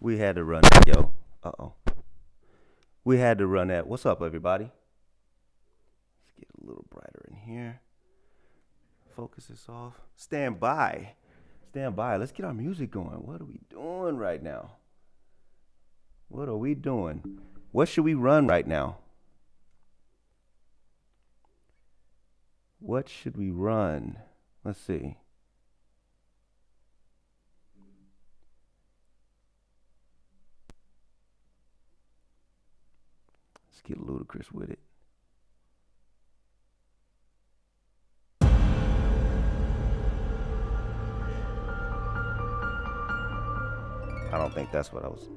We had to run that, yo. Uh-oh. We had to run that. What's up, everybody? Let's get a little brighter in here. Focus this off. Stand by. Stand by. Let's get our music going. What are we doing right now? What are we doing? What should we run right now? What should we run? Let's see. Let's get ludicrous with it. I don't think that's what I was.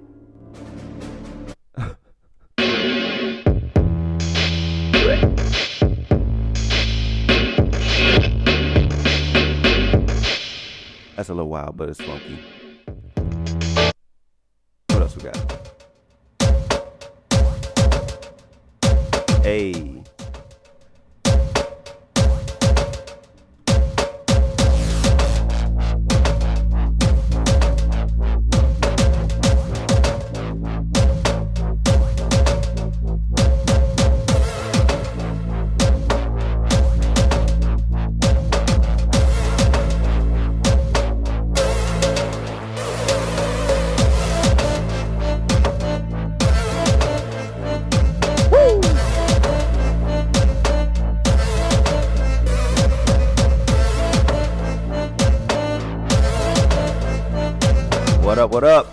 That's a little wild, but it's funky. What else we got? Hey. What up, what up?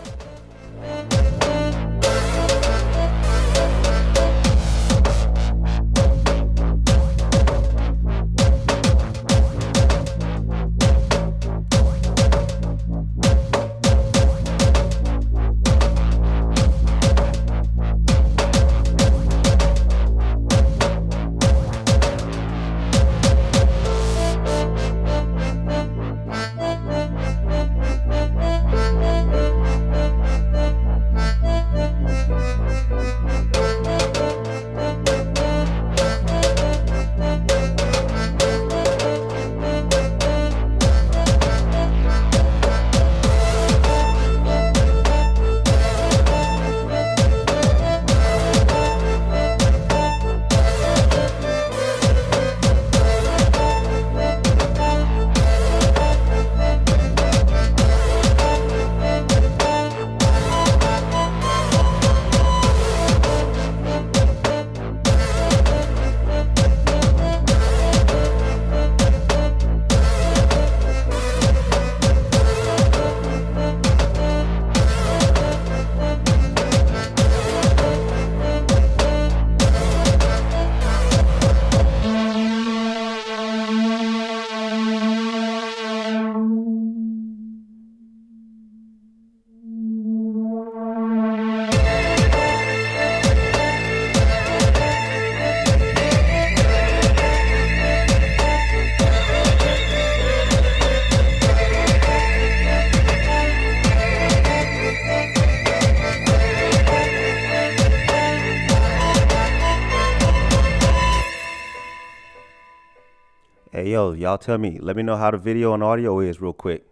Hey, yo, y'all tell me. Let me know how the video and audio is real quick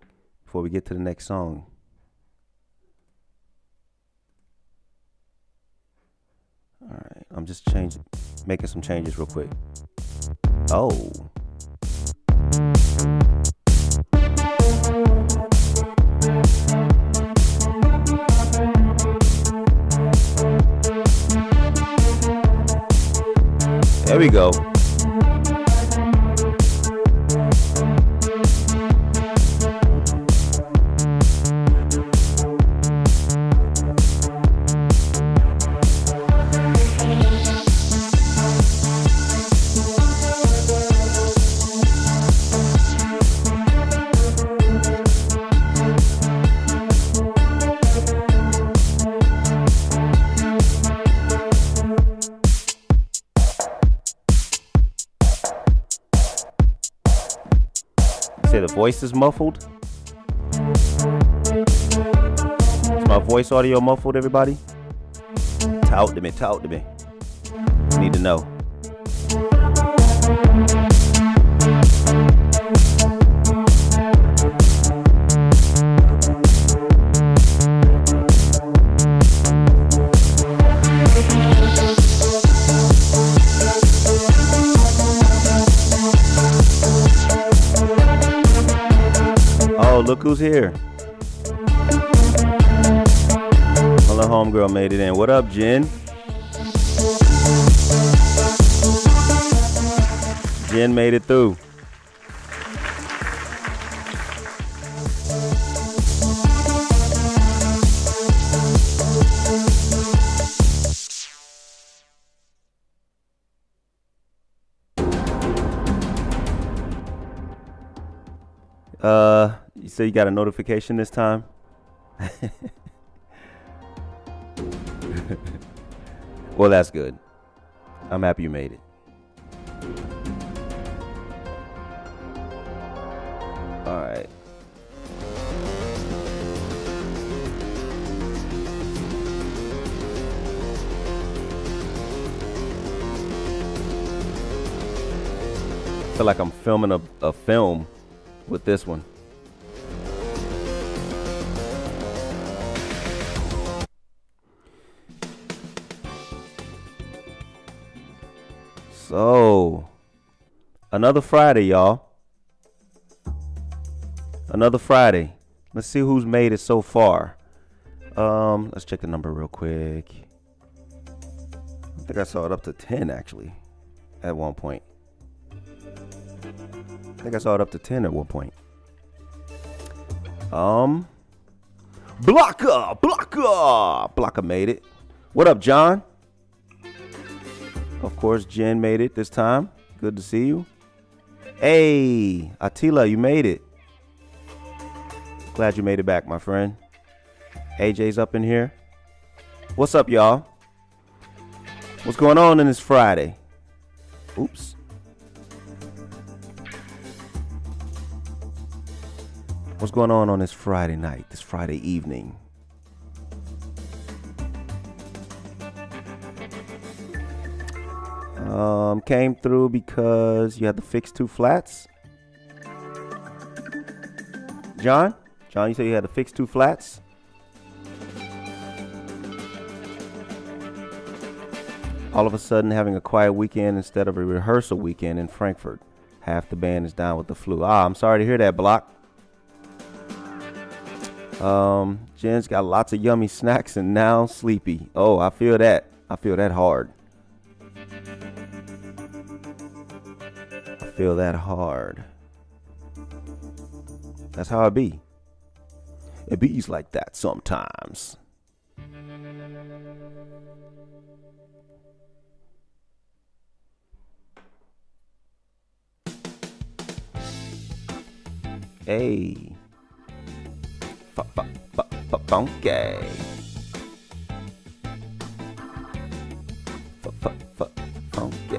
before we get to the next song. All right, I'm just making some changes real quick. Oh. There we go. Say the voice is muffled. Is my voice audio muffled, everybody? Talk to me, talk to me. I need to know. look who's here. My little homegirl made it in. What up, Jen? Jen made it through. You say you got a notification this time? Well, that's good. I'm happy you made it. All right. I feel like I'm filming a film with this one. So, another Friday, y'all. Another Friday. Let's see who's made it so far. Let's check the number real quick. I think I saw it up to 10 actually at one point. I think I saw it up to 10 at one point. Blocker made it. What up, John? Of course, Jen made it this time. Good to see you. Hey, Attila, you made it. Glad you made it back, my friend. AJ's up in here. What's up, y'all? What's going on in this Friday? Oops. What's going on this Friday night, this Friday evening? Came through because you had to fix 2 flats. John, you said you had to fix 2 flats. All of a sudden having a quiet weekend instead of a rehearsal weekend in Frankfurt. Half the band is down with the flu. I'm sorry to hear that, Block. Jen's got lots of yummy snacks and now sleepy. Oh, I feel that. I feel that hard. Feel that hard. That's how it be. It be's like that sometimes. Hey. Funky. Funky.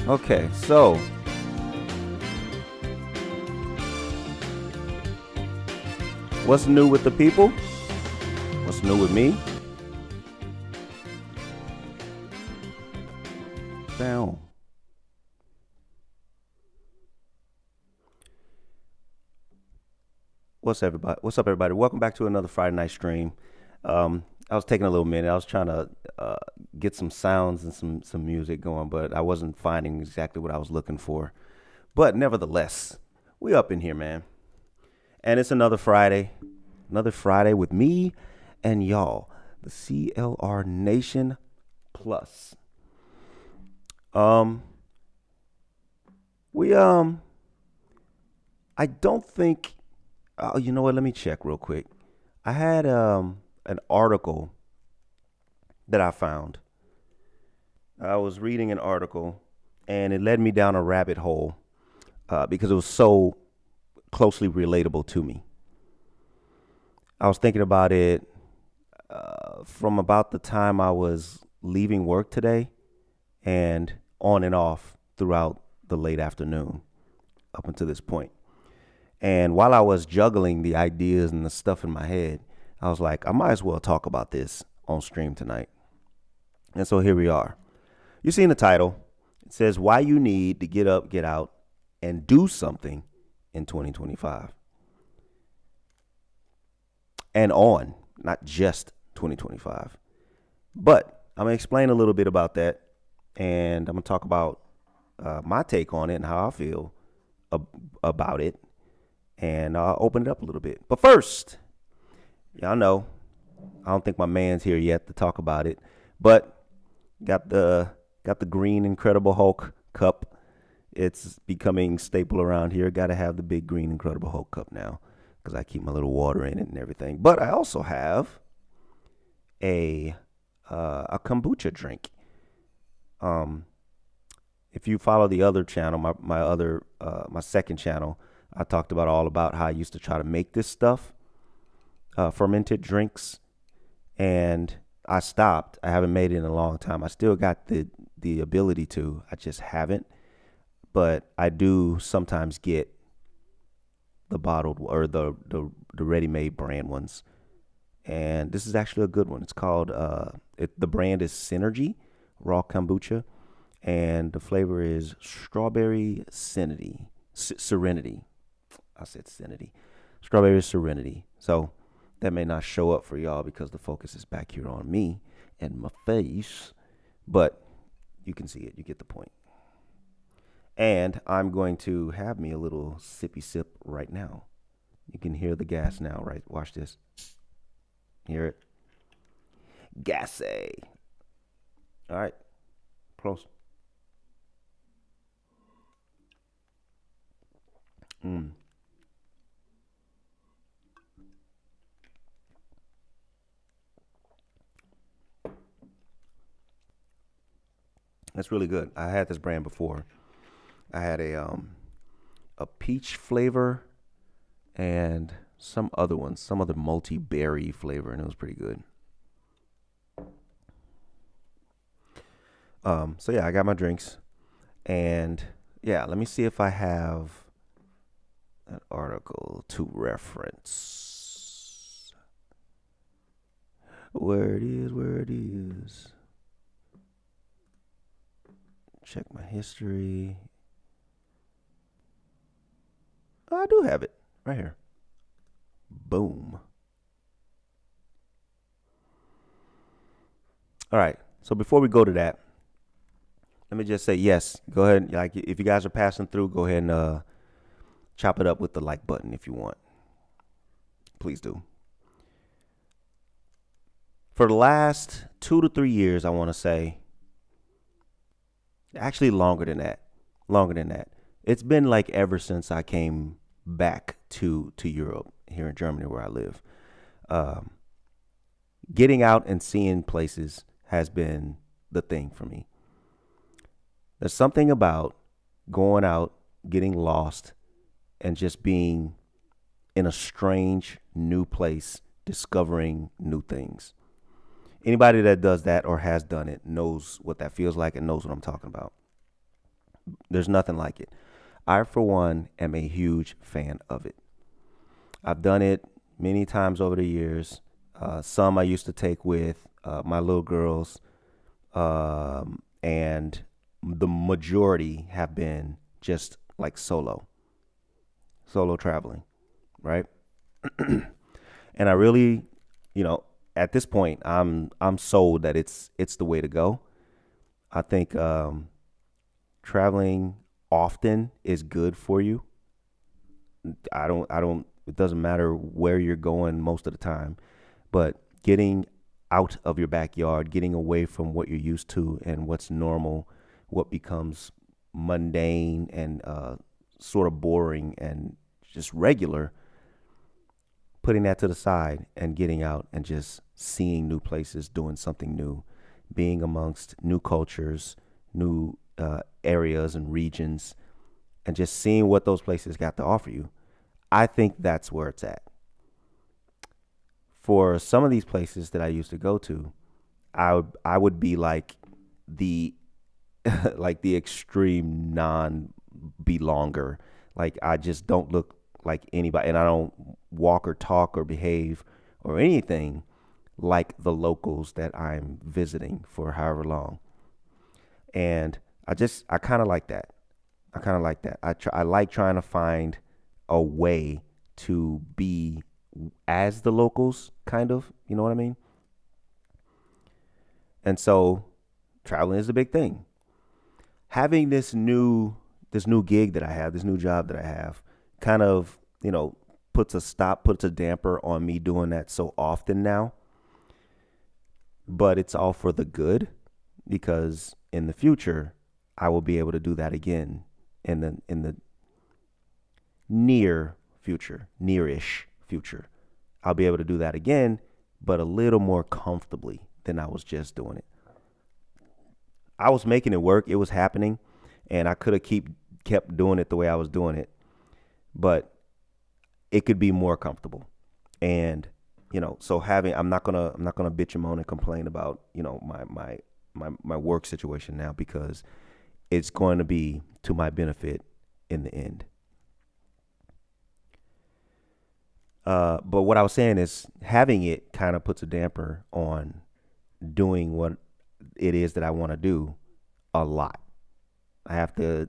Okay, so what's new with the people? What's new with me? Down. What's everybody? What's up, everybody? Welcome back to another Friday night stream. I was taking a little minute. I was trying to get some sounds and some music going, but I wasn't finding exactly what I was looking for. But nevertheless, we up in here, man. And it's another Friday with me and y'all, the CLR Nation Plus. I don't think. Oh, you know what? Let me check real quick. I had an article that I found. I was reading an article, and it led me down a rabbit hole because it was so closely relatable to me. I was thinking about it from about the time I was leaving work today and on and off throughout the late afternoon up until this point. And while I was juggling the ideas and the stuff in my head, I was like, I might as well talk about this on stream tonight. And so here we are. You see in the title, it says why you need to get up, get out, and do something in 2025. And on, not just 2025. But I'm going to explain a little bit about that. And I'm going to talk about my take on it and how I feel about it. And I'll open it up a little bit. But first, y'all know, I don't think my man's here yet to talk about it. But got the green Incredible Hulk cup. It's becoming staple around here. Got to have the big green Incredible Hulk cup now because I keep my little water in it and everything. But I also have a kombucha drink. If you follow the other channel, my second channel, I talked all about how I used to try to make this stuff, fermented drinks, and I stopped. I haven't made it in a long time. I still got the ability to. I just haven't. But I do sometimes get the bottled or the ready-made brand ones. And this is actually a good one. It's called, the brand is Synergy Raw Kombucha. And the flavor is Strawberry Serenity. Serenity. I said Serenity. Strawberry Serenity. So that may not show up for y'all because the focus is back here on me and my face. But you can see it. You get the point. And I'm going to have me a little sippy sip right now. You can hear the gas now, right? Watch this. Hear it? Gassy. All right. Close. That's really good. I had this brand before. I had a peach flavor and some other multi-berry flavor, and it was pretty good. So yeah, I got my drinks, and yeah, let me see if I have an article to reference. Where it is. Check my history. Oh, I do have it right here. Boom. All right. So before we go to that, let me just say yes. Go ahead. Like if you guys are passing through, go ahead and chop it up with the like button if you want. Please do. For the last 2 to 3 years, I want to say, actually longer than that. It's been like ever since I came back to Europe, here in Germany where I live. Getting out and seeing places has been the thing for me. There's something about going out, getting lost, and just being in a strange new place, discovering new things. Anybody that does that or has done it knows what that feels like and knows what I'm talking about. There's nothing like it. I, for one, am a huge fan of it. I've done it many times over the years. Some I used to take with my little girls, and the majority have been just like solo traveling, right? And I really, at this point, I'm sold that it's the way to go. I think traveling often is good for you. I don't. It doesn't matter where you're going most of the time, but getting out of your backyard, getting away from what you're used to and what's normal, what becomes mundane and sort of boring and just regular, putting that to the side and getting out and just seeing new places, doing something new, being amongst new cultures, new areas and regions, and just seeing what those places got to offer you. I think that's where it's at. For some of these places that I used to go to, I would be like the like the extreme non-belonger. Like I just don't look like anybody, and I don't walk or talk or behave or anything like the locals that I'm visiting for however long. And I kind of like that. I kind of like that. I like trying to find a way to be as the locals, kind of. You know what I mean? And so traveling is a big thing. Having this new gig that I have, this new job that I have, kind of puts a damper on me doing that so often now. But it's all for the good, because in the future I will be able to do that again in the nearish future. I'll be able to do that again, but a little more comfortably than I was just doing it. I was making it work. It was happening, and I could have kept doing it the way I was doing it, but it could be more comfortable. And so I'm not gonna bitch and moan and complain about my work situation now, because it's going to be to my benefit in the end. But what I was saying is, having it kind of puts a damper on doing what it is that I want to do a lot. I have to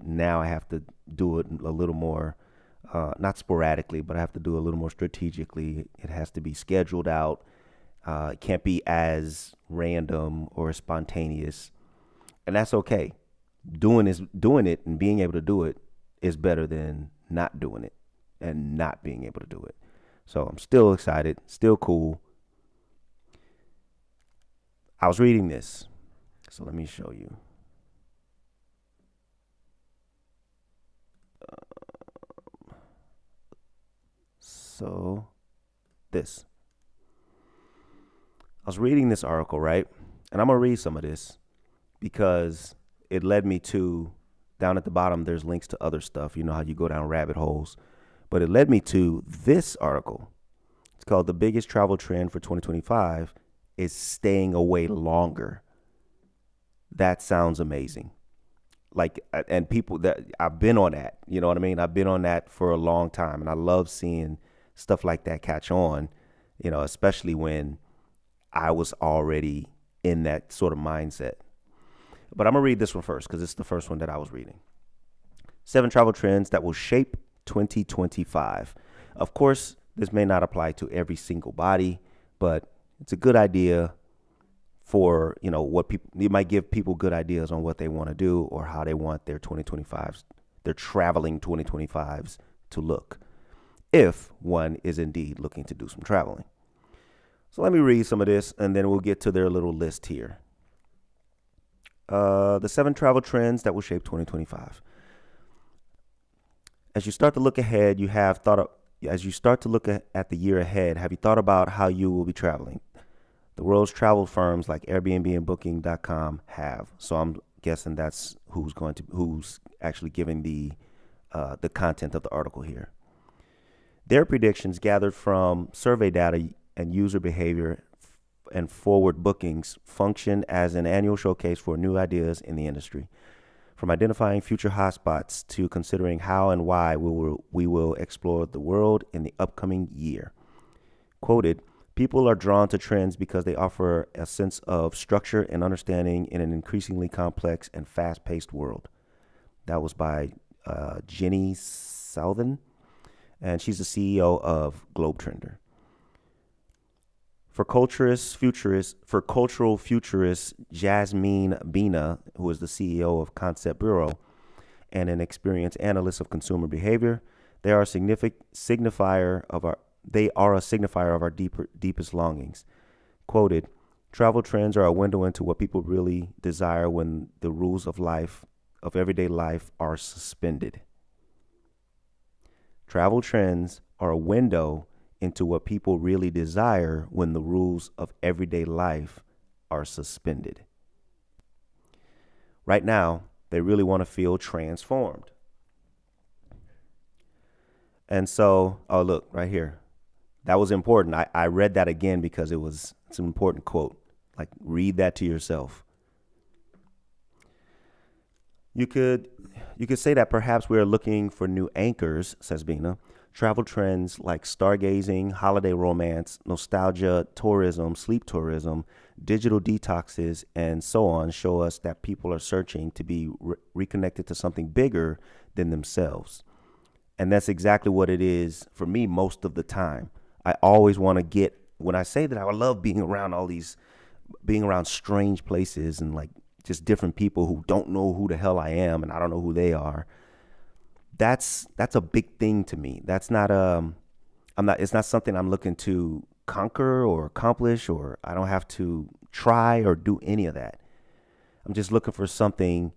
do it a little more, not sporadically, but I have to do it a little more strategically. It has to be scheduled out. It can't be as random or spontaneous, and that's okay. Doing it and being able to do it is better than not doing it and not being able to do it. So I'm still excited, still cool. I was reading this, so let me show you. So this. I was reading this article, right? And I'm going to read some of this because it led me to, down at the bottom, there's links to other stuff. You know how you go down rabbit holes. But it led me to this article. It's called "The Biggest Travel Trend for 2025 is Staying Away Longer." That sounds amazing. Like, and people that I've been on that, you know what I mean? I've been on that for a long time, and I love seeing stuff like that catch on, especially when I was already in that sort of mindset. But I'm going to read this one first because it's the first one that I was reading. 7 travel trends that will shape 2025. Of course, this may not apply to every single body, but it's a good idea for, what people, it might give people good ideas on what they want to do or how they want their 2025s, their traveling 2025s to look, if one is indeed looking to do some traveling. So let me read some of this, and then we'll get to their little list here. The 7 travel trends that will shape 2025. As you start to look ahead, as you start to look at the year ahead, have you thought about how you will be traveling? The world's travel firms like Airbnb and Booking.com have. So I'm guessing that's who's actually giving the content of the article here. Their predictions, gathered from survey data and user behavior and forward bookings, function as an annual showcase for new ideas in the industry. From identifying future hotspots to considering how and why we will explore the world in the upcoming year. Quoted, people are drawn to trends because they offer a sense of structure and understanding in an increasingly complex and fast-paced world. That was by Jenny Southern, and she's the CEO of Globetrender. For cultural futurist Jasmine Bina, who is the CEO of Concept VERO and an experienced analyst of consumer behavior, they are a signifier of our deepest longings. Quoted, travel trends are a window into what people really desire when the rules of everyday life are suspended. Travel trends are a window into what people really desire when the rules of everyday life are suspended. Right now, they really want to feel transformed. And so, oh, look, right here. That was important. I read that again because it's an important quote. Like, read that to yourself. You could say that perhaps we are looking for new anchors, says Bina. Travel trends like stargazing, holiday romance, nostalgia, tourism, sleep tourism, digital detoxes, and so on show us that people are searching to be reconnected to something bigger than themselves. And that's exactly what it is for me most of the time. I always want to when I say that I love being around strange places and like just different people who don't know who the hell I am and I don't know who they are. That's a big thing to me. It's not something I'm looking to conquer or accomplish, or I don't have to try or do any of that. I'm just looking for something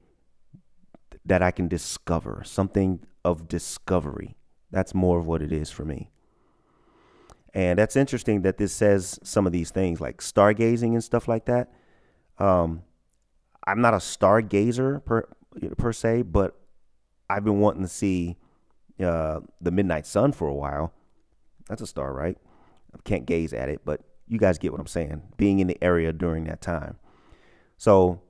that I can discover, something of discovery. That's more of what it is for me. And that's interesting that this says some of these things like stargazing and stuff like that. I'm not a stargazer per se, but I've been wanting to see the midnight sun for a while. That's a star, right? I can't gaze at it, but you guys get what I'm saying. Being in the area during that time. So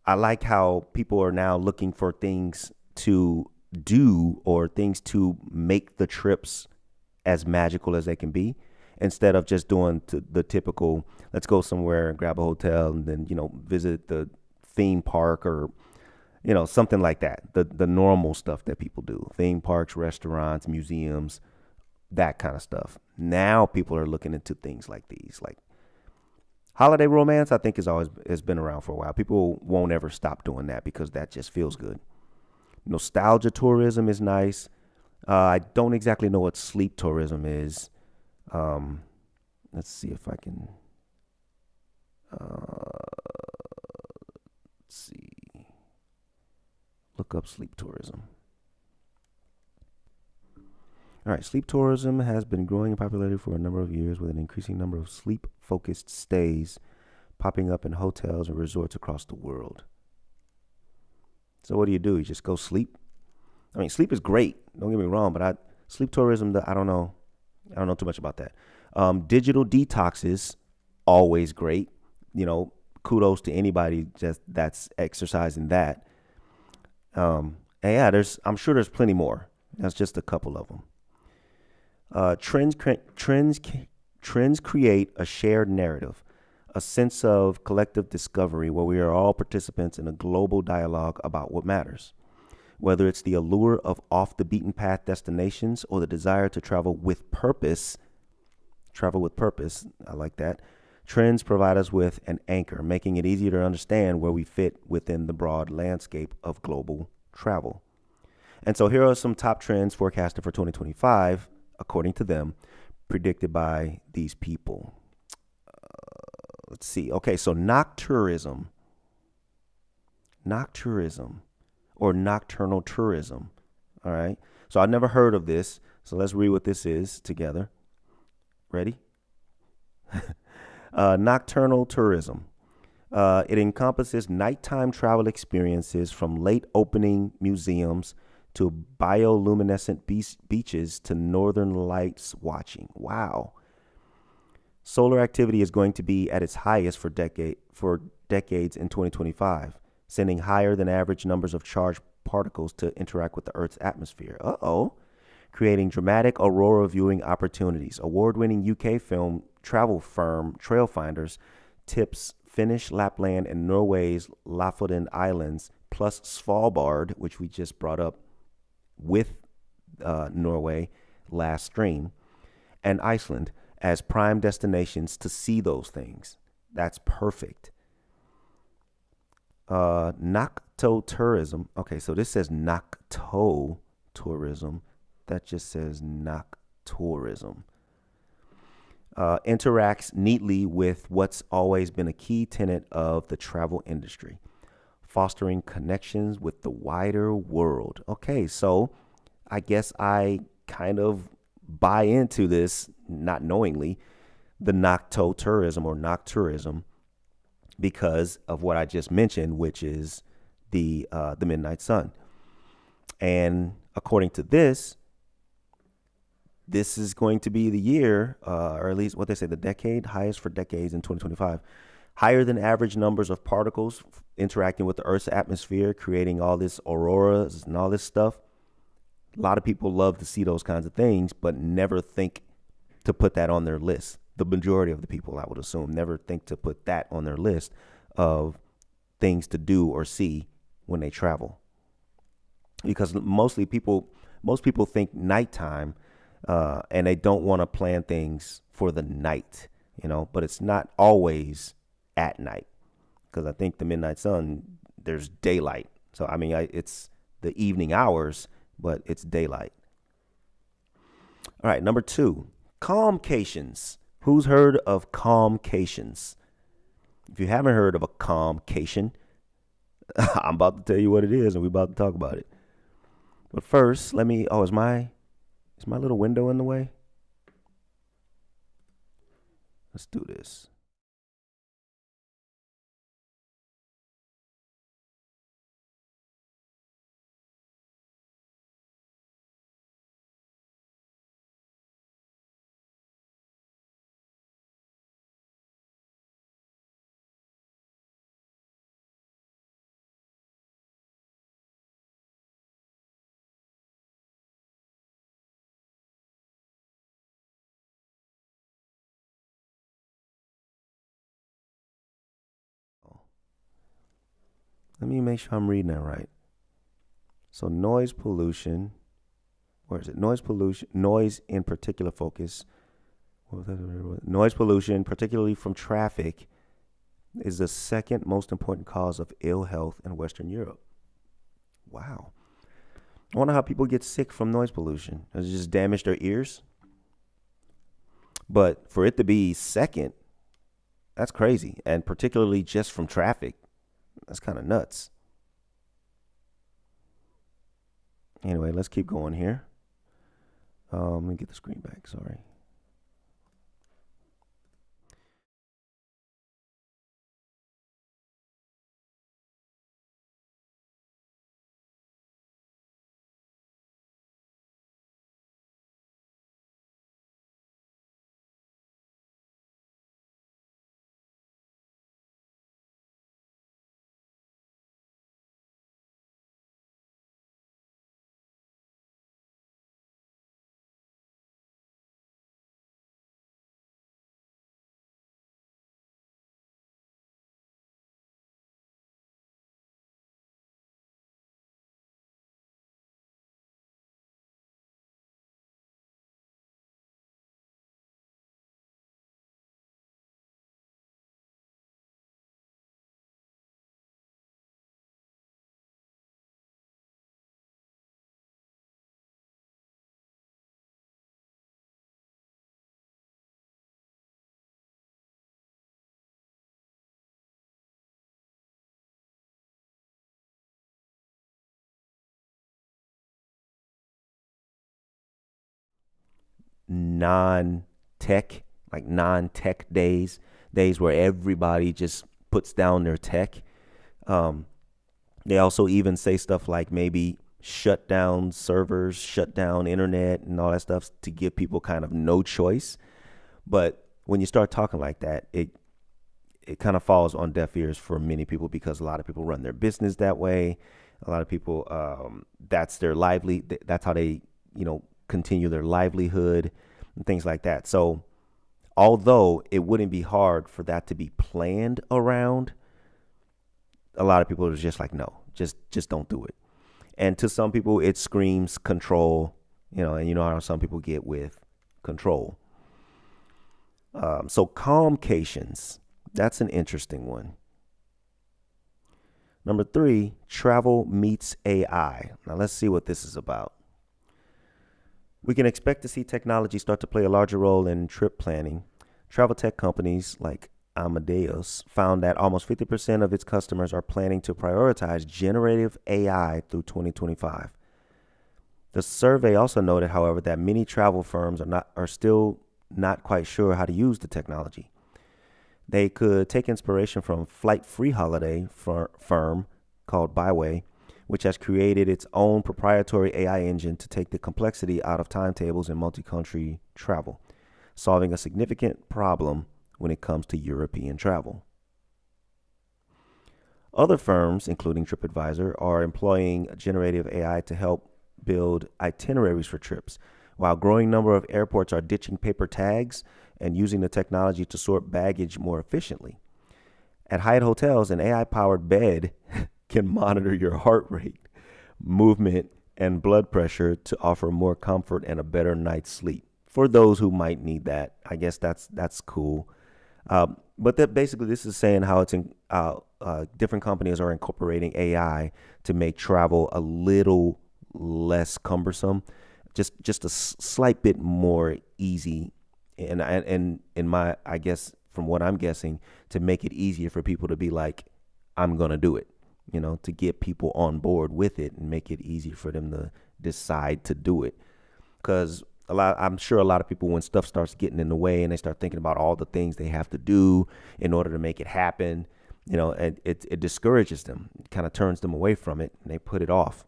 I like how people are now looking for things to do or things to make the trips as magical as they can be, instead of just doing the typical, let's go somewhere and grab a hotel and then, visit the theme park or something like that. The normal stuff that people do. Theme parks, restaurants, museums, that kind of stuff. Now people are looking into things like these. Like holiday romance, I think has been around for a while. People won't ever stop doing that because that just feels good. Nostalgia tourism is nice. I don't exactly know what sleep tourism is. Let's see if I can look up sleep tourism. All right, sleep tourism has been growing in popularity for a number of years, with an increasing number of sleep-focused stays popping up in hotels and resorts across the world. So what do? You just go sleep? I mean, sleep is great. Don't get me wrong, but sleep tourism, I don't know. I don't know too much about that. Digital detoxes, always great. Kudos to anybody that's exercising that. And yeah, I'm sure there's plenty more. That's just a couple of them. Trends create a shared narrative, a sense of collective discovery where we are all participants in a global dialogue about what matters. Whether it's the allure of off the beaten path destinations or the desire to travel with purpose, I like that. Trends provide us with an anchor, making it easier to understand where we fit within the broad landscape of global travel. And so here are some top trends forecasted for 2025, according to them, predicted by these people. Let's see. Okay, so noctourism or nocturnal tourism. All right. So I've never heard of this. So let's read what this is together. Ready? Nocturnal tourism. It encompasses nighttime travel experiences from late opening museums to bioluminescent beaches to northern lights watching. Wow. Solar activity is going to be at its highest for decades in 2025. sending higher than average numbers of charged particles to interact with the Earth's atmosphere. Creating dramatic aurora viewing opportunities. Award-winning UK film travel firm Trailfinders tips Finnish Lapland and Norway's Lofoten Islands, plus Svalbard, which we just brought up with Norway last stream, and Iceland as prime destinations to see those things. That's perfect. Nakto tourism. Okay, so this says Nakto tourism. That just says Nak tourism. Interacts neatly with what's always been a key tenet of the travel industry, fostering connections with the wider world. Okay, so I guess I kind of buy into this, not knowingly, the Nakto tourism or Noctourism, because of what I just mentioned, which is the midnight sun. And according to this is going to be the year, or at least what they say, the decade, highest for decades in 2025. Higher than average numbers of particles interacting with the Earth's atmosphere, creating all this auroras and all this stuff. A lot of people love to see those kinds of things, but never think to put that on their list. The majority of the people, I would assume, never think to put that on their list of things to do or see when they travel. Because most people think nighttime, and they don't want to plan things for the night, but it's not always at night, because I think the midnight sun, there's daylight. So, I mean, it's the evening hours, but it's daylight. All right, number 2, calmcations. Who's heard of calmcations? If you haven't heard of a calmcation, I'm about to tell you what it is, and we're about to talk about it. But first, is my little window in the way? Let's do this. Let me make sure I'm reading that right. So noise pollution, where is it? Noise pollution, noise in particular focus. Noise pollution, particularly from traffic, is the second most important cause of ill health in Western Europe. Wow. I wonder how people get sick from noise pollution. Does it just damage their ears? But for it to be second, that's crazy. And particularly just from traffic, that's kind of nuts. Anyway, let's keep going here. Let me get the screen back. Sorry. Non-tech days where everybody just puts down their tech. They also even say stuff like maybe shut down servers, shut down internet and all that stuff to give people kind of no choice. But when you start talking like that, it it kind of falls on deaf ears for many people because a lot of people run their business that way. A lot of people, that's their that's how they, continue their livelihood and things like that. So although it wouldn't be hard for that to be planned around, a lot of people are just like, no, just don't do it. And to some people, it screams control, and you know how some people get with control. So calmcations, that's an interesting one. Number 3, travel meets AI. Now let's see what this is about. We can expect to see technology start to play a larger role in trip planning. Travel tech companies like Amadeus found that almost 50% of its customers are planning to prioritize generative AI through 2025. The survey also noted, however, that many travel firms are still not quite sure how to use the technology. They could take inspiration from flight free holiday firm called Byway, which has created its own proprietary AI engine to take the complexity out of timetables and multi-country travel, solving a significant problem when it comes to European travel. Other firms, including TripAdvisor, are employing generative AI to help build itineraries for trips, while a growing number of airports are ditching paper tags and using the technology to sort baggage more efficiently. At Hyatt Hotels, an AI-powered bed can monitor your heart rate, movement, and blood pressure to offer more comfort and a better night's sleep. For those who might need that, I guess that's cool. But that basically, this is saying how it's different companies are incorporating AI to make travel a little less cumbersome, just a slight bit more easy, and in my, I guess from what I'm guessing, to make it easier for people to be like, I'm gonna do it, to get people on board with it and make it easy for them to decide to do it. Because I'm sure a lot of people, when stuff starts getting in the way and they start thinking about all the things they have to do in order to make it happen, and it discourages them. It kind of turns them away from it and they put it off.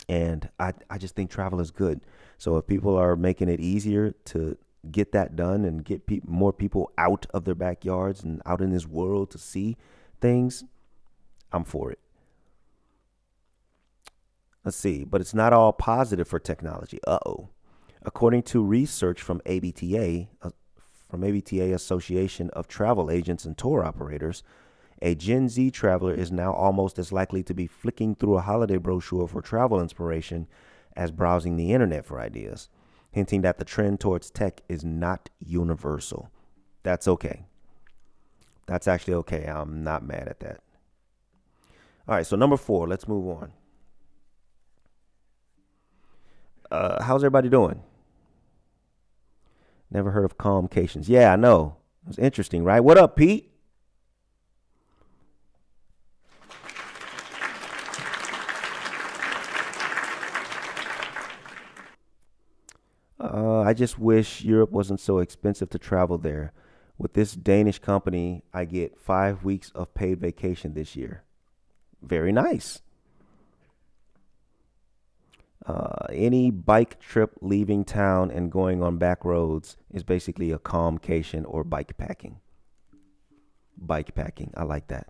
And I just think travel is good. So if people are making it easier to get that done and get more people out of their backyards and out in this world to see things, I'm for it. Let's see. But it's not all positive for technology. According to research from ABTA Association of Travel Agents and Tour Operators, a Gen Z traveler is now almost as likely to be flicking through a holiday brochure for travel inspiration as browsing the internet for ideas, hinting that the trend towards tech is not universal. That's okay. That's actually okay. I'm not mad at that. All right, so number 4, let's move on. How's everybody doing? Never heard of calmcations. Yeah, I know. It was interesting, right? What up, Pete? I just wish Europe wasn't so expensive to travel there. With this Danish company, I get 5 weeks of paid vacation this year. Very nice. Any bike trip leaving town and going on back roads is basically a calmcation or bike packing. Bike packing. I like that.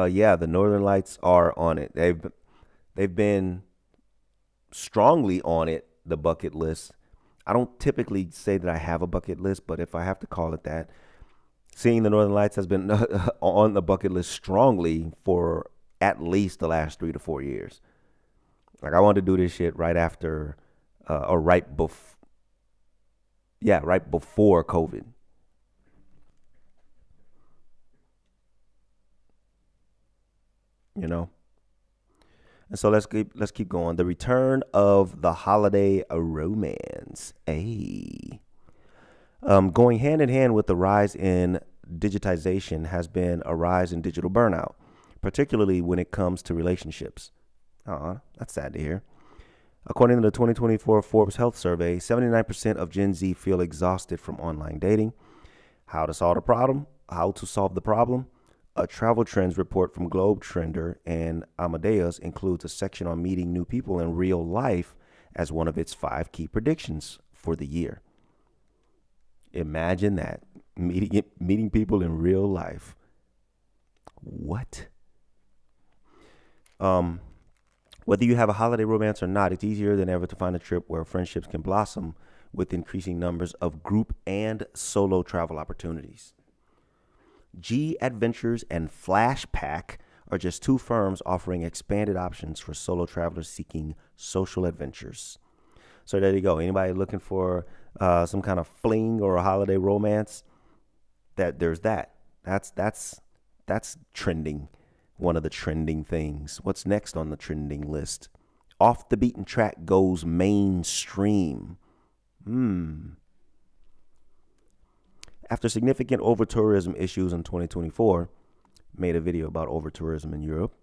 Yeah, the Northern Lights are on it. They've been strongly on it, the bucket list. I don't typically say that I have a bucket list, but if I have to call it that, seeing the Northern Lights has been on the bucket list strongly for at least the last 3 to 4 years. Like, I wanted to do this shit right after, or right before, right before COVID. You know. And so let's keep going. The return of the holiday romance. Going hand in hand with the rise in digitization has been a rise in digital burnout. particularly when it comes to relationships. That's sad to hear. According to the 2024 Forbes Health Survey, 79% of Gen Z feel exhausted from online dating. How to solve the problem? A travel trends report from Globe Trender and Amadeus includes a section on meeting new people in real life as one of its 5 key predictions for the year. Imagine that, meeting people in real life. What? Whether you have a holiday romance or not, it's easier than ever to find a trip where friendships can blossom with increasing numbers of group and solo travel opportunities. G Adventures and Flashpack are just 2 firms offering expanded options for solo travelers seeking social adventures. So there you go. Anybody looking for some kind of fling or a holiday romance? There's that. That's trending. One of the trending things. What's next on the trending list? Off the Beaten Track goes mainstream. After significant over-tourism issues in 2024, made a video about over-tourism in Europe.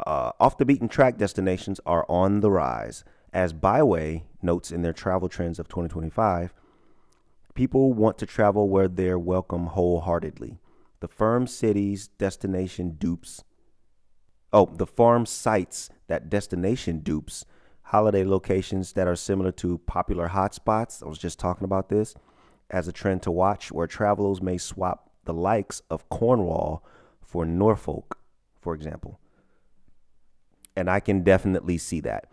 Off the Beaten Track destinations are on the rise. As Byway notes in their travel trends of 2025, people want to travel where they're welcome wholeheartedly. The farm cites that destination dupes holiday locations that are similar to popular hotspots. I was just talking about this as a trend to watch, where travelers may swap the likes of Cornwall for Norfolk, for example. And I can definitely see that.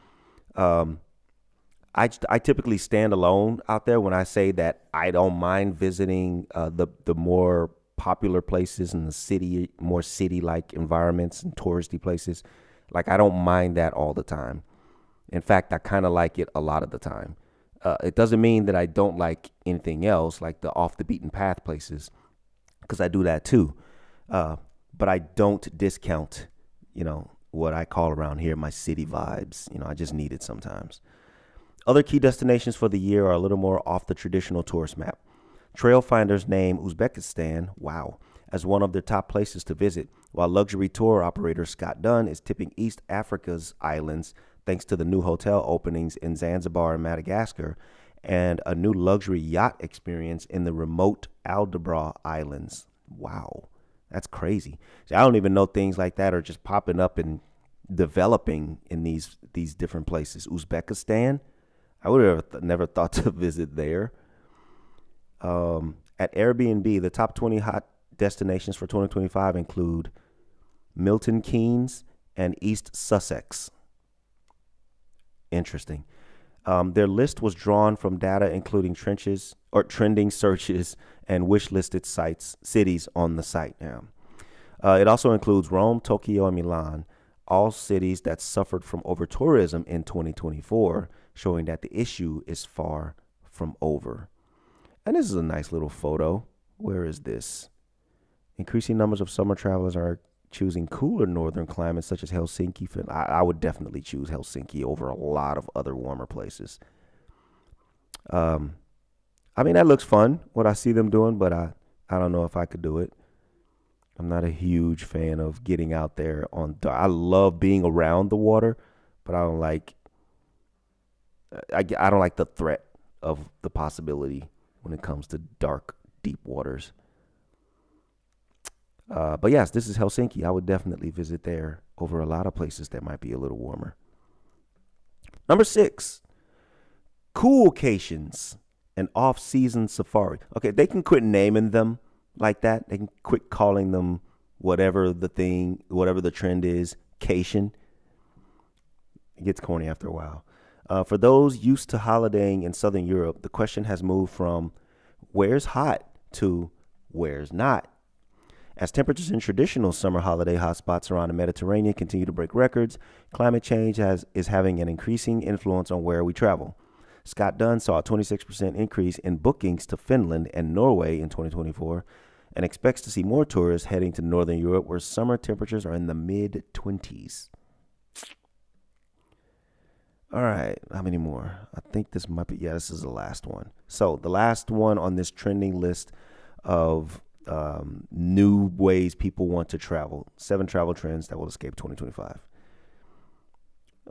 I typically stand alone out there when I say that I don't mind visiting the more popular places in the city, more city-like environments and touristy places. Like, I don't mind that all the time. In fact, I kind of like it a lot of the time. It doesn't mean that I don't like anything else, like the off the beaten path places, because I do that too. But I don't discount, what I call around here my city vibes. I just need it sometimes. Other key destinations for the year are a little more off the traditional tourist map. Trailfinders name Uzbekistan, as one of their top places to visit, while luxury tour operator Scott Dunn is tipping East Africa's islands thanks to the new hotel openings in Zanzibar and Madagascar and a new luxury yacht experience in the remote Aldabra Islands. Wow, that's crazy. See, I don't even know things like that are just popping up and developing in these different places. Uzbekistan, I would have never thought to visit there. At Airbnb, the top 20 hot destinations for 2025 include Milton Keynes and East Sussex. Interesting. Their list was drawn from data including trending searches and wish-listed cities on the site now. It also includes Rome, Tokyo, and Milan, all cities that suffered from over-tourism in 2024, showing that the issue is far from over. And this is a nice little photo. Where is this? Increasing numbers of summer travelers are choosing cooler northern climates such as Helsinki. I would definitely choose Helsinki over a lot of other warmer places. That looks fun, what I see them doing, but I don't know if I could do it. I'm not a huge fan of getting out there I love being around the water, but I don't like the threat of the possibility when it comes to dark, deep waters. But yes, this is Helsinki. I would definitely visit there over a lot of places that might be a little warmer. Number 6, coolcations and off-season safari. Okay, they can quit naming them like that. They can quit calling them whatever the trend is, cation. It gets corny after a while. For those used to holidaying in Southern Europe, the question has moved from where's hot to where's not. As temperatures in traditional summer holiday hotspots around the Mediterranean continue to break records, climate change is having an increasing influence on where we travel. Scott Dunn saw a 26% increase in bookings to Finland and Norway in 2024 and expects to see more tourists heading to Northern Europe where summer temperatures are in the mid-20s. All right, how many more? I think this is the last one. So the last one on this trending list of new ways people want to travel. 7 travel trends that will escape 2025.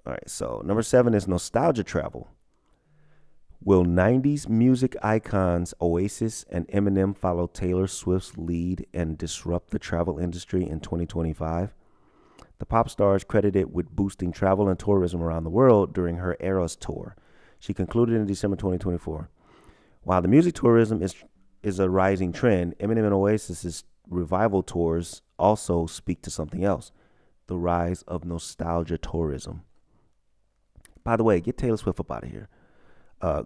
All right, so number 7 is nostalgia travel. Will 90s music icons Oasis and Eminem follow Taylor Swift's lead and disrupt the travel industry in 2025? The pop star is credited with boosting travel and tourism around the world during her Eras tour. She concluded in December 2024. While the music tourism is a rising trend, Eminem and Oasis's revival tours also speak to something else: the rise of nostalgia tourism. By the way, get Taylor Swift up out of here.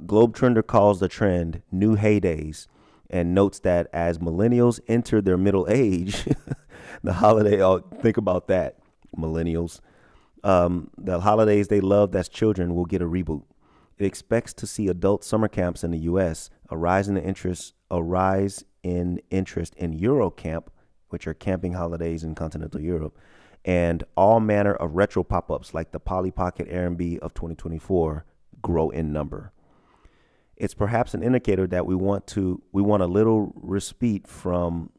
Globe Trender calls the trend new heydays and notes that as millennials enter their middle age, the holiday, think about that, millennials, the holidays they loved as children will get a reboot. It expects to see adult summer camps in the U.S., a rise in interest in Eurocamp, which are camping holidays in continental Europe, and all manner of retro pop-ups like the Polly Pocket R&B of 2024 grow in number. It's perhaps an indicator that we want a little respite from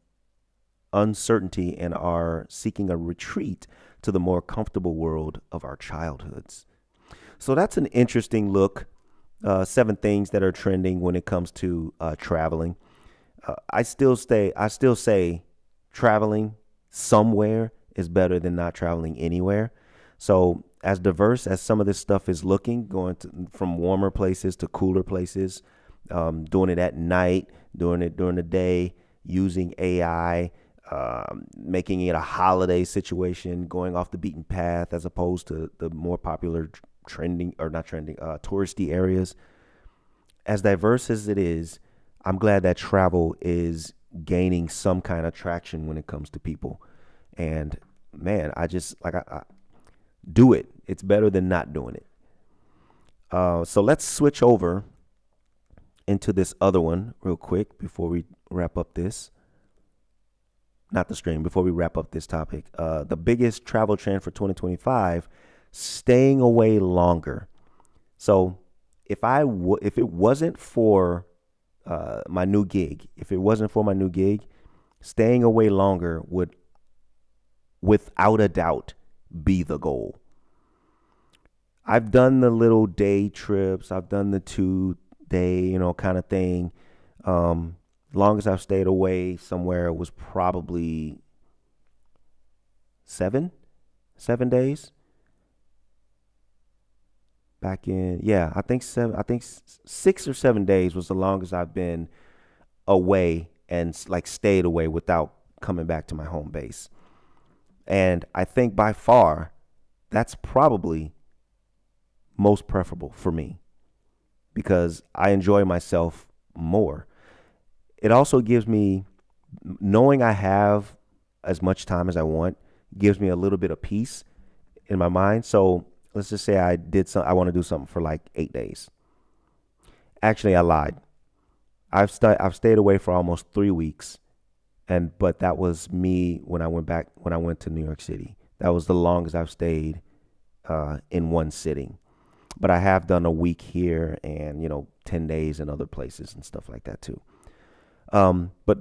uncertainty and are seeking a retreat to the more comfortable world of our childhoods. So that's an interesting look. 7 things that are trending when it comes to traveling. I still say traveling somewhere is better than not traveling anywhere. So as diverse as some of this stuff is looking, from warmer places to cooler places, doing it at night, doing it during the day, using AI, making it a holiday situation, going off the beaten path as opposed to the more popular touristy areas. As diverse as it is, I'm glad that travel is gaining some kind of traction when it comes to people. And man, I do it. It's better than not doing it. So let's switch over into this other one real quick before we wrap up this. Not the stream, before we wrap up this topic. The biggest travel trend for 2025, staying away longer. So if it wasn't for my new gig, staying away longer would, without a doubt, be the goal. I've done the little day trips. I've done the 2-day, kind of thing. Longest I've stayed away somewhere was probably 7 days. Back in, I think 6 or 7 days was the longest I've been away and stayed away without coming back to my home base. And I think by far, that's probably most preferable for me because I enjoy myself more. It also gives me, knowing I have as much time as I want, gives me a little bit of peace in my mind. So let's just say I want to do something for 8 days. Actually, I lied. I've stayed away for almost 3 weeks. But that was me when I went to New York City. That was the longest I've stayed in one sitting. But I have done a week here and 10 days in other places and stuff like that too. But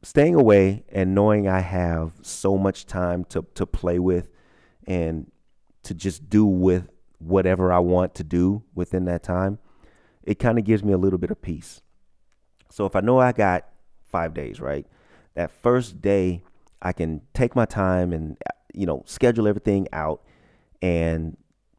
staying away and knowing I have so much time to play with and to just do with whatever I want to do within that time, it kind of gives me a little bit of peace. So if I know I got 5 days, right? That first day, I can take my time and, schedule everything out and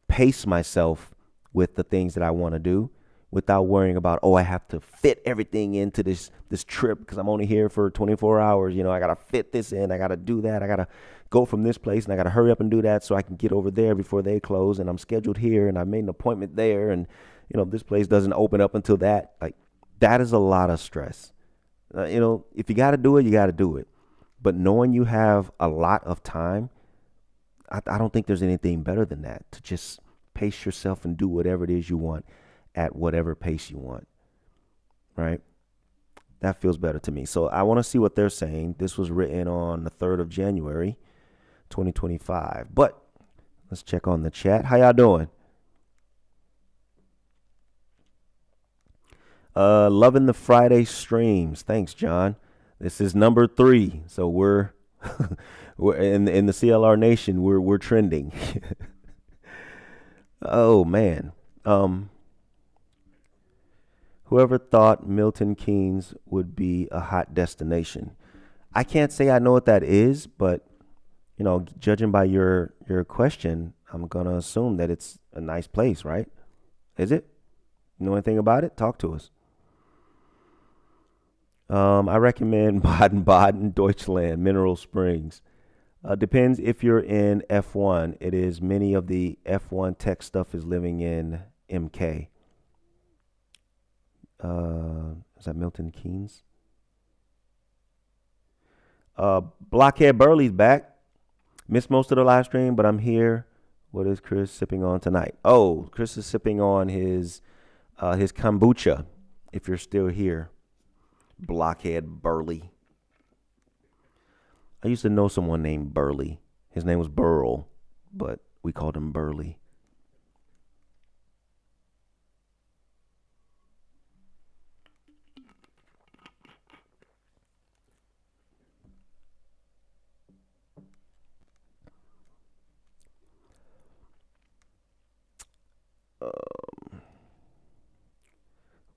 pace myself with the things that I want to do without worrying about, I have to fit everything into this trip because I'm only here for 24 hours. I got to fit this in. I got to do that. I got to go from this place and I got to hurry up and do that so I can get over there before they close. And I'm scheduled here and I made an appointment there. And, this place doesn't open up until that. That is a lot of stress. If you got to do it, you got to do it. But knowing you have a lot of time, I don't think there's anything better than that, to just pace yourself and do whatever it is you want at whatever pace you want, right? That feels better to me. So I want to see what they're saying. This was written on the 3rd of January, 2025. But let's check on the chat. How y'all doing? Loving the Friday streams. Thanks, John. This is number 3. So we're in the CLR Nation. We're trending. Oh man. Um, Whoever thought Milton Keynes would be a hot destination? I can't say I know what that is, but judging by your question, I'm gonna assume that it's a nice place, right? Is it? Know anything about it? Talk to us. I recommend Baden-Baden, Deutschland, Mineral Springs. Depends if you're in F1. It is many of the F1 tech stuff is living in MK. Is that Milton Keynes? Blockhead Burley's back. Missed most of the live stream, but I'm here. What is Chris sipping on tonight? Oh, Chris is sipping on his kombucha. If you're still here, Blockhead Burley. I used to know someone named Burley. His name was Burl, but we called him Burley.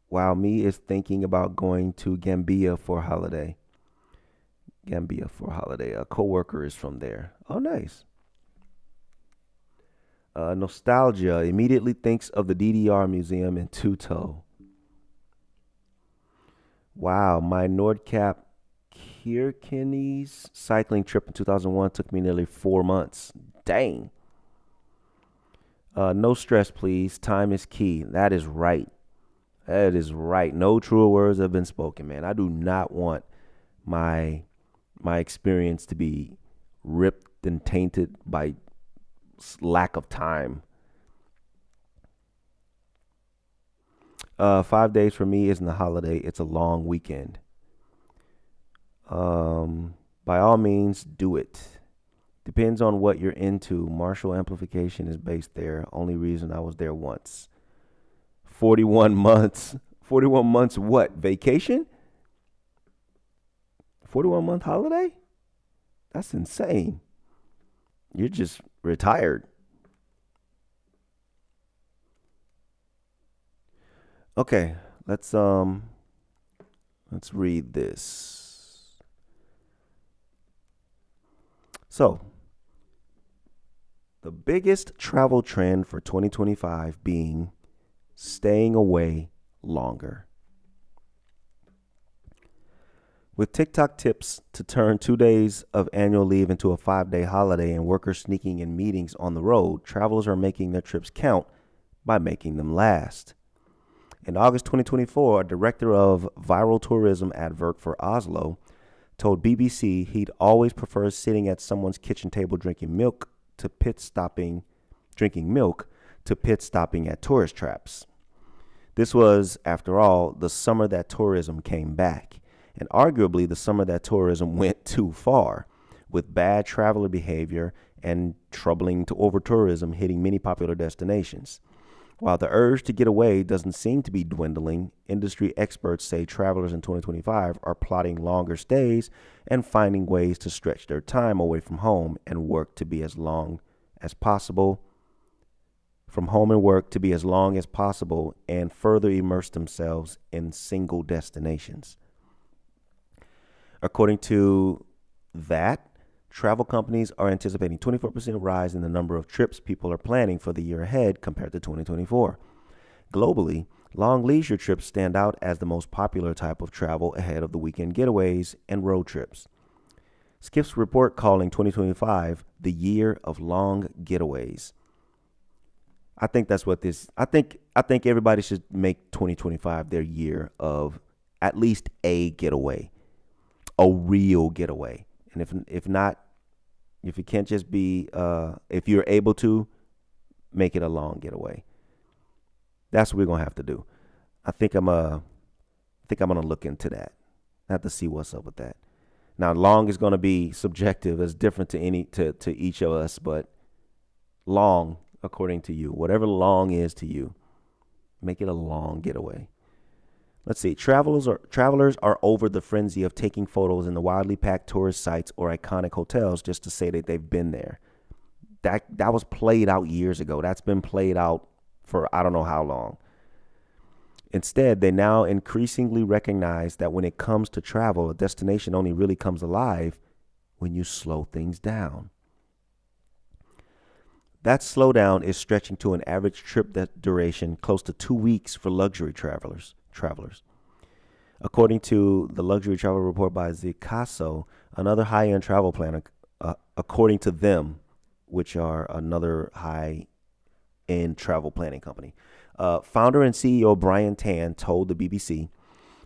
While me is thinking about going to Gambia for holiday. Gambia for holiday. A coworker is from there. Oh, nice. Nostalgia immediately thinks of the DDR Museum in Tuto. Wow, my Nordcap Kirkenes cycling trip in 2001 took me nearly 4 months. Dang. No stress, please. Time is key. That is right. That is right. No truer words have been spoken, man. I do not want my experience to be ripped and tainted by lack of time. 5 days for me isn't a holiday. It's a long weekend. By all means, do it. Depends on what you're into. Marshall amplification is based there. Only reason I was there once. 41 months. 41 months what? Vacation? 41-month holiday? That's insane. You're just retired. Okay, let's read this. So, the biggest travel trend for 2025 being staying away longer. With TikTok tips to turn 2 days of annual leave into a 5-day holiday and workers sneaking in meetings on the road, travelers are making their trips count by making them last. In August 2024, a director of viral tourism advert for Oslo told BBC he'd always prefer sitting at someone's kitchen table drinking milk to pit stopping at tourist traps. This was, after all, the summer that tourism came back, and arguably the summer that tourism went too far, with bad traveler behavior and troubling to over-tourism hitting many popular destinations. While the urge to get away doesn't seem to be dwindling, industry experts say travelers in 2025 are plotting longer stays and finding ways to stretch their time away from home and work to be as long as possible and further immerse themselves in single destinations. According to that, travel companies are anticipating 24% rise in the number of trips people are planning for the year ahead compared to 2024. Globally, long leisure trips stand out as the most popular type of travel ahead of the weekend getaways and road trips. Skift's report calling 2025 the year of long getaways. I think that's what this. I think everybody should make 2025 their year of at least a getaway, a real getaway. And if not, if it can't just be, if you're able to, make it a long getaway. That's what we're gonna have to do. I think I'm gonna look into that. I have to see what's up with that. Now, long is gonna be subjective. It's different to each of us, but long, according to you, whatever long is to you, make it a long getaway. Let's see. Travelers are over the frenzy of taking photos in the wildly packed tourist sites or iconic hotels just to say that they've been there. That was played out years ago. That's been played out for I don't know how long. Instead, they now increasingly recognize that when it comes to travel, a destination only really comes alive when you slow things down. That slowdown is stretching to an average trip duration close to 2 weeks for luxury travelers. According to the luxury travel report by Zicasso, another high-end travel planner, according to them, which are another high-end travel planning company, founder and CEO Brian Tan told the BBC,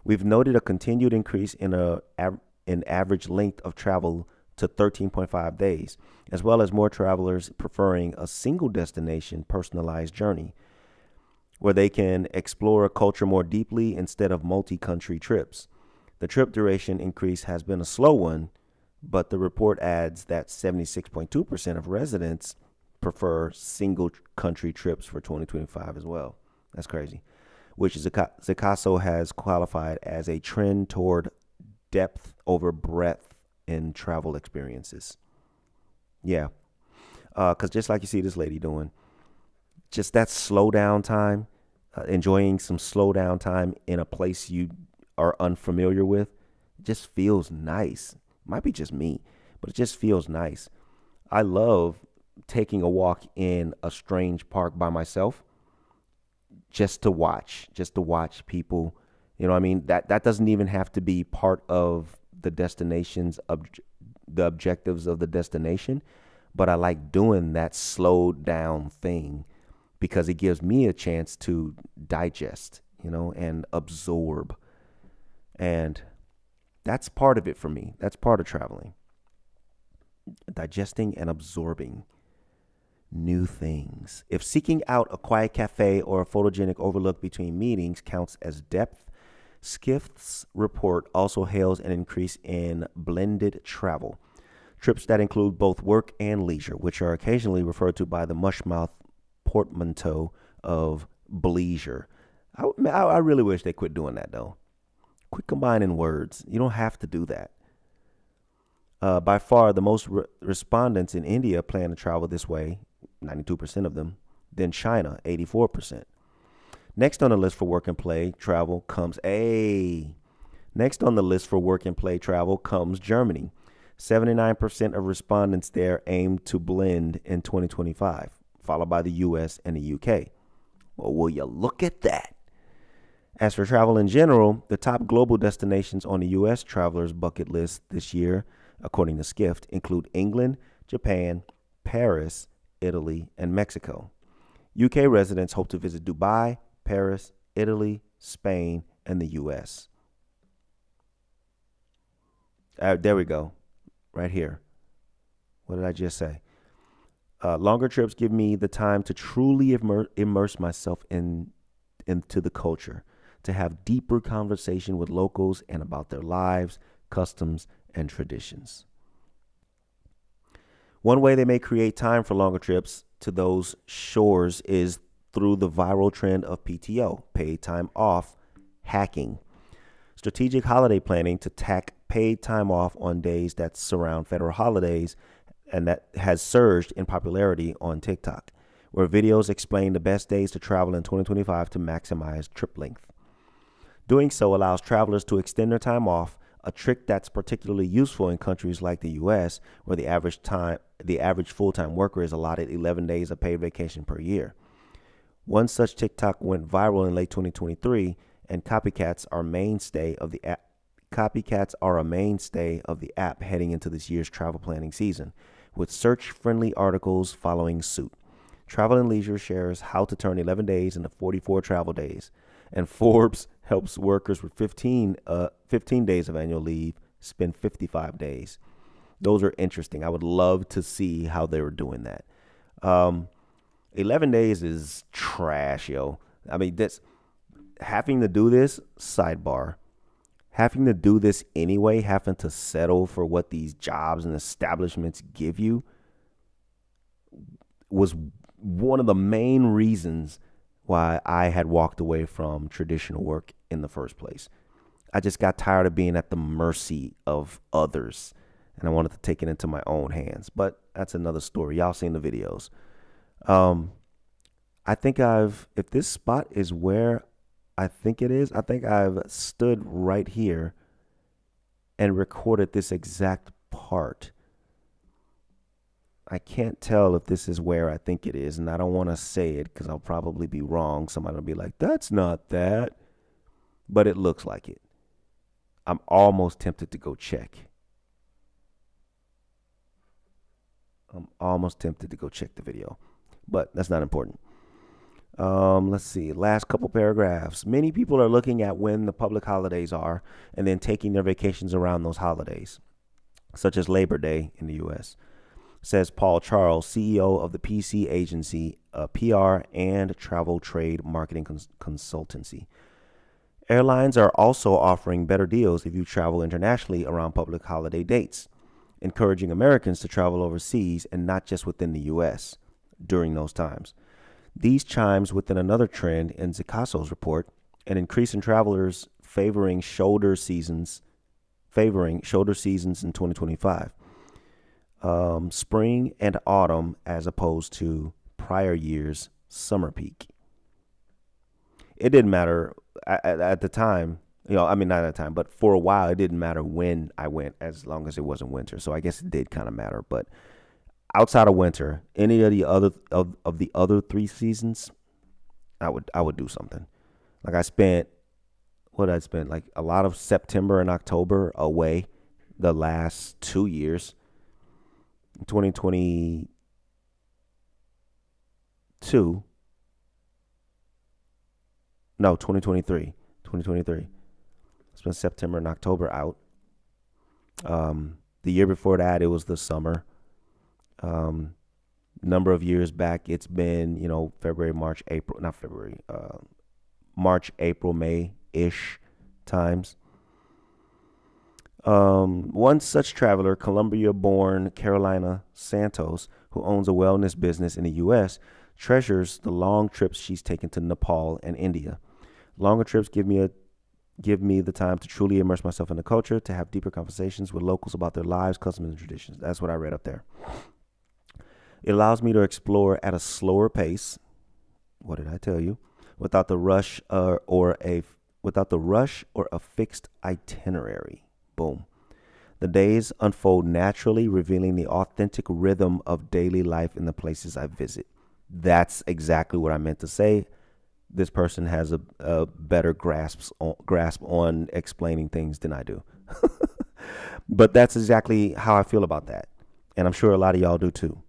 "We've noted a continued increase in average length of travel to 13.5 days, as well as more travelers preferring a single destination personalized journey where they can explore a culture more deeply instead of multi-country trips. The trip duration increase has been a slow one, but the report adds that 76.2% of residents prefer single country trips for 2025 as well." That's crazy. Which Zicasso has qualified as a trend toward depth over breadth in travel experiences. Yeah. Because just like you see this lady doing, just that slow down time, enjoying some slow down time in a place you are unfamiliar with, just feels nice. Might be just me, but it just feels nice. I love taking a walk in a strange park by myself just to watch people. You know what I mean? That doesn't even have to be part of the the objectives of the destination, but I like doing that slowed down thing because it gives me a chance to digest, and absorb. And that's part of it for me. That's part of traveling. Digesting and absorbing new things. If seeking out a quiet cafe or a photogenic overlook between meetings counts as depth, Skift's report also hails an increase in blended travel. Trips that include both work and leisure, which are occasionally referred to by the mushmouth portmanteau of bleisure. I really wish they quit doing that, though. Quit combining words. You don't have to do that. By far, the most respondents in India plan to travel this way, 92% of them, then China, 84%. Next on the list for work and play travel comes Germany. 79% of respondents there aim to blend in 2025, followed by the US and the UK. Well, will you look at that? As for travel in general, the top global destinations on the US travelers' bucket list this year, according to Skift, include England, Japan, Paris, Italy, and Mexico. UK residents hope to visit Dubai, Paris, Italy, Spain, and the US. There we go. Right here. What did I just say? Longer trips give me the time to truly immerse myself into the culture, to have deeper conversation with locals and about their lives, customs, and traditions. One way they may create time for longer trips to those shores is through the viral trend of PTO, paid time off, hacking. Strategic holiday planning to tack paid time off on days that surround federal holidays, and that has surged in popularity on TikTok, where videos explain the best days to travel in 2025 to maximize trip length. Doing so allows travelers to extend their time off, a trick that's particularly useful in countries like the US, where the average full-time worker is allotted 11 days of paid vacation per year. One such TikTok went viral in late 2023, and copycats are a mainstay of the app heading into this year's travel planning season, with search-friendly articles following suit. Travel and Leisure shares how to turn 11 days into 44 travel days, and Forbes helps workers with 15 days of annual leave spend 55 days. Those are interesting. I would love to see how they were doing that. 11 days is trash, yo. I mean, having to do this anyway, having to settle for what these jobs and establishments give you was one of the main reasons why I had walked away from traditional work in the first place. I just got tired of being at the mercy of others, and I wanted to take it into my own hands. But that's another story. Y'all seen the videos. I think if this spot is where I think it is, I think I've stood right here and recorded this exact part. I can't tell if this is where I think it is, and I don't want to say it because I'll probably be wrong. Somebody will be like, that's not that. But it looks like it. I'm almost tempted to go check. The video, but that's not important. Let's see. Last couple paragraphs. Many people are looking at when the public holidays are and then taking their vacations around those holidays, such as Labor Day in the U.S., says Paul Charles, CEO of the PC agency, a PR and travel trade marketing consultancy. Airlines are also offering better deals if you travel internationally around public holiday dates, encouraging Americans to travel overseas and not just within the U.S. during those times. These chimes within another trend in Zicasso's report, an increase in travelers favoring shoulder seasons in 2025. Spring and autumn as opposed to prior year's summer peak. It didn't matter at the time, not at the time, but for a while it didn't matter when I went as long as it wasn't winter. So I guess it did kind of matter. But outside of winter, any of the other 3 seasons, I would do something. Like I spent like a lot of September and October away the last 2 years. 2022. No, 2023. 2023. Spent September and October out. The year before that, it was the summer. Number of years back, it's been, February, March, April, not February, March, April, May-ish times. One such traveler, Columbia-born Carolina Santos, who owns a wellness business in the U.S., treasures the long trips she's taken to Nepal and India. Longer trips give me the time to truly immerse myself in the culture, to have deeper conversations with locals about their lives, customs, and traditions. That's what I read up there. It allows me to explore at a slower pace. What did I tell you? Without the rush or a fixed itinerary. Boom. The days unfold naturally, revealing the authentic rhythm of daily life in the places I visit. That's exactly what I meant to say. This person has a better grasp on explaining things than I do. But that's exactly how I feel about that. And I'm sure a lot of y'all do too.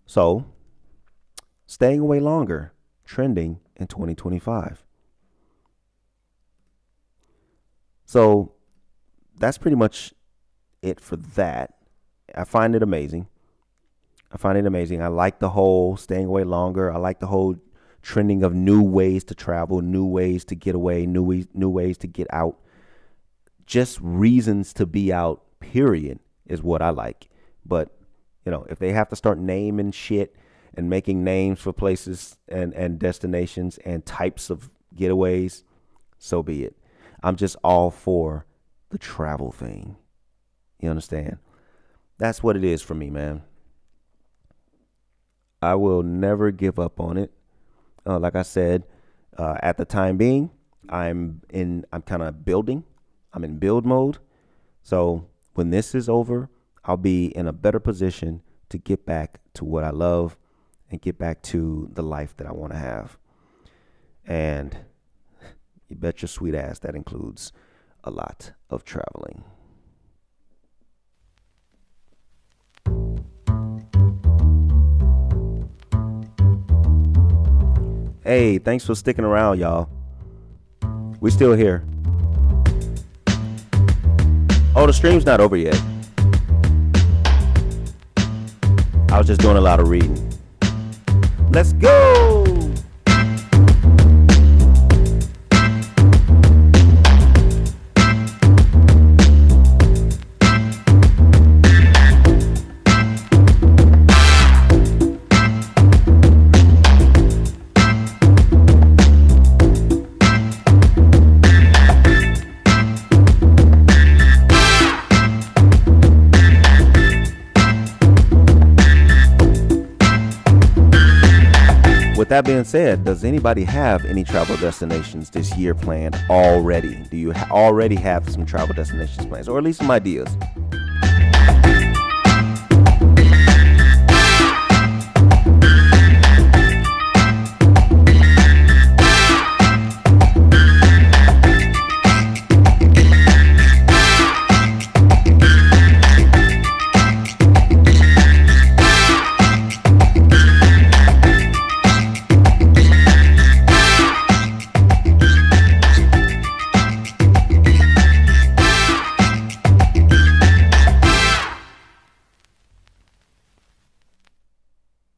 So, staying away longer, trending in 2025. So, that's pretty much it for that. I find it amazing. I like the whole staying away longer. I like the whole trending of new ways to travel, new ways to get away, new ways to get out. Just reasons to be out, period, is what I like. But, if they have to start naming shit and making names for places and destinations and types of getaways, so be it. I'm just all for the travel thing. You understand? That's what it is for me, man. I will never give up on it. Like I said, at the time being, I'm kind of building. I'm in build mode. So when this is over, I'll be in a better position to get back to what I love and get back to the life that I want to have. And you bet your sweet ass that includes a lot of traveling. Hey, thanks for sticking around, y'all. We still here. Oh, the stream's not over yet. I was just doing a lot of reading. Let's go! with that being said, does anybody have any travel destinations this year planned already? Do you already have some travel destinations plans, or at least some ideas?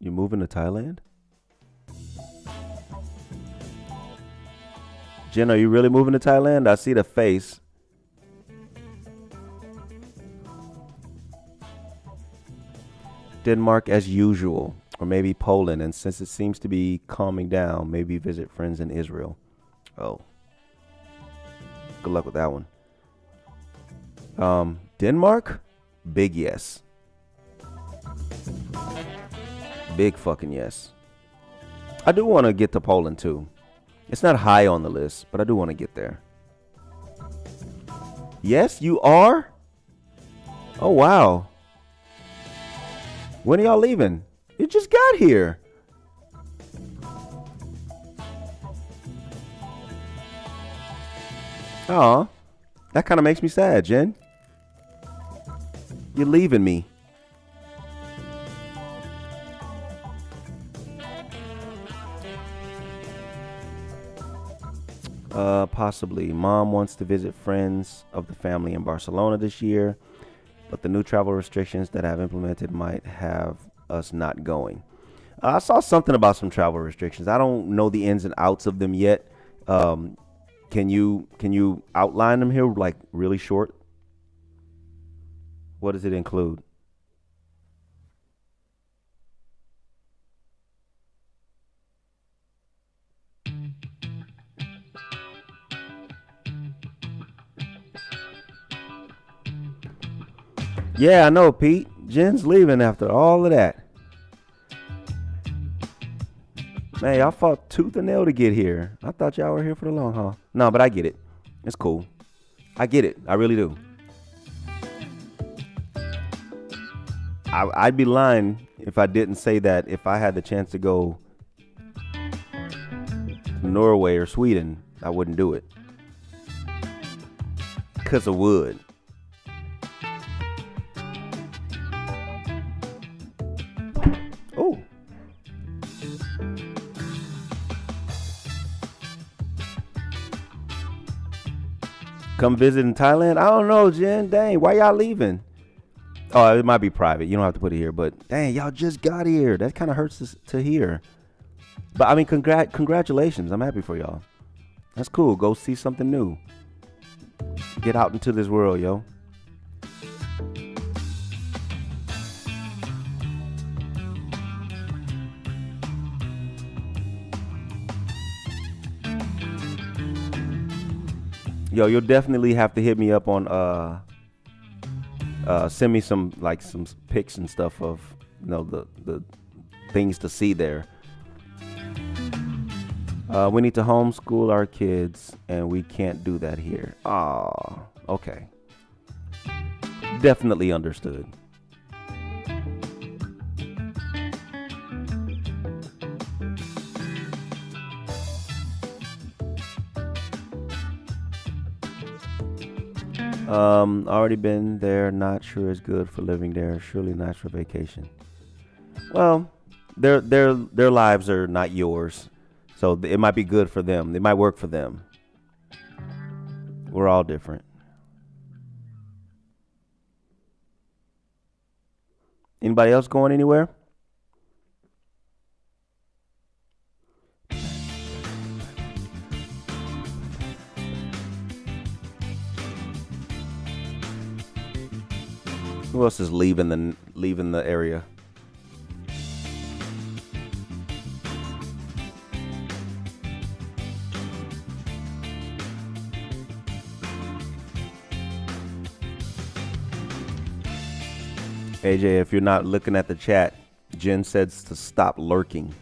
You moving to Thailand? Jen, are you really moving to Thailand? I see the face. Denmark as usual, or maybe Poland. And since it seems to be calming down, maybe visit friends in Israel. Oh. Good luck with that one. Denmark? Big yes. Big fucking yes. I do want to get to Poland too. It's not high on the list, but I do want to get there. Yes, you are? Oh, wow. When are y'all leaving? You just got here. Aw, that kind of makes me sad, Jen. You're leaving me. Possibly. Mom wants to visit friends of the family in Barcelona this year, but the new travel restrictions that have implemented might have us not going. I saw something about some travel restrictions. I don't know the ins and outs of them yet. Can you outline them here, like really short? What does it include? Yeah, I know, Pete. Jen's leaving after all of that. Man, y'all fought tooth and nail to get here. I thought y'all were here for the long haul. No, but I get it. It's cool. I get it. I really do. I'd be lying if I didn't say that if I had the chance to go to Norway or Sweden, I wouldn't do it. Because I would. Oh. Come visit in Thailand? I don't know, Jen. Dang, why y'all leaving? Oh, it might be private. You don't have to put it here. But dang, y'all just got here. That kind of hurts to hear. But I mean, congratulations. I'm happy for y'all. That's cool. Go see something new. Get out into this world, yo. Yo, you'll definitely have to hit me up on send me some pics and stuff of the things to see there. We need to homeschool our kids and we can't do that here. Ah, okay. Definitely understood. Already been there, not sure it's good for living there, surely not for vacation. Well, their lives are not yours, so it might be good for them. It might work for them. We're all different. Anybody else going anywhere? Who else is leaving the area? AJ, if you're not looking at the chat, Jen says to stop lurking.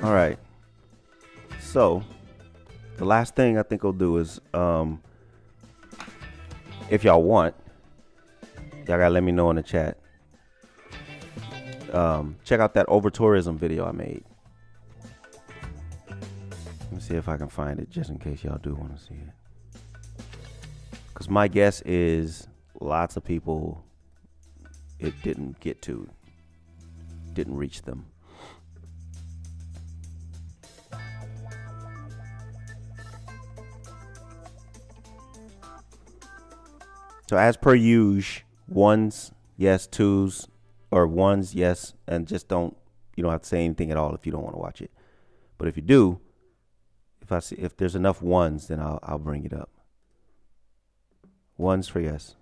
All right. So the last thing I think I'll do is, if y'all want, y'all gotta let me know in the chat. Check out that over tourism video I made. Let me see if I can find it just in case y'all do want to see it. Because my guess is lots of people it didn't get to, didn't reach them. So as per usual, ones, yes, twos, or ones, yes, and just don't, you don't have to say anything at all if you don't want to watch it. But if you do, if there's enough ones, then I'll bring it up. Ones for yes.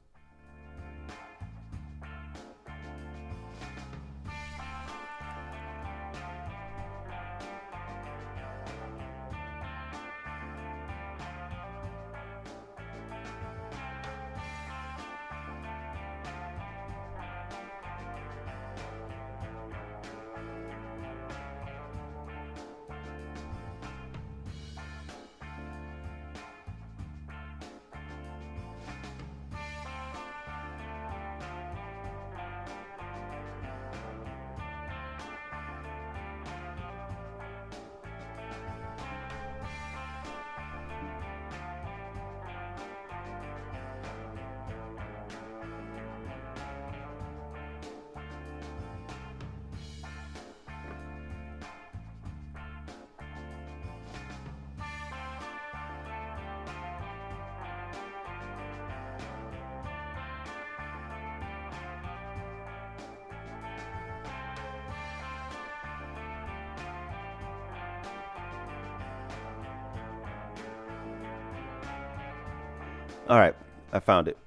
All right, I found it.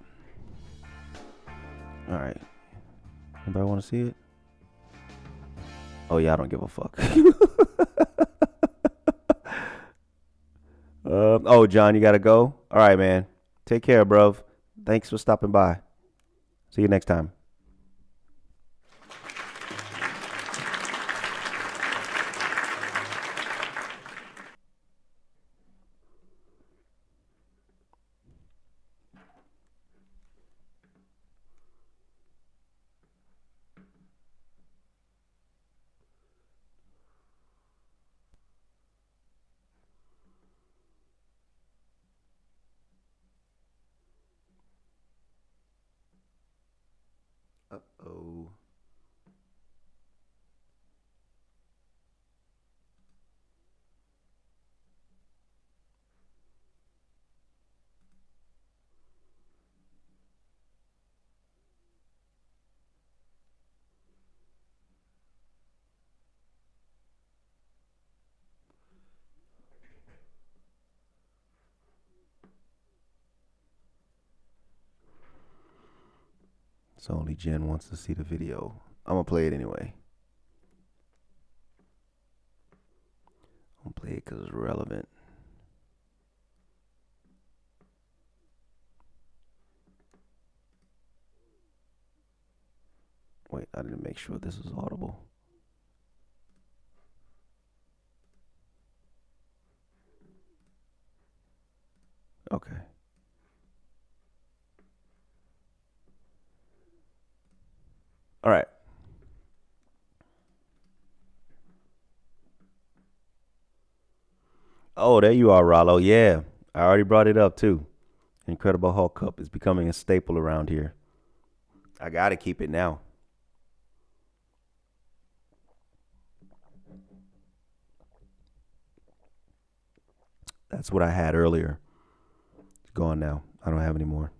All right. Anybody want to see it? Oh, yeah, I don't give a fuck. Oh, John, you got to go? All right, man. Take care, bro. Thanks for stopping by. See you next time. Uh-oh. So only Jen wants to see the video. I'm going to play it anyway. I'm going to play it because it's relevant. Wait, I didn't make sure this is audible. Okay. All right. Oh, there you are, Rollo. Yeah, I already brought it up too. Incredible Hulk Cup is becoming a staple around here. I got to keep it now. That's what I had earlier. It's gone now. I don't have any more.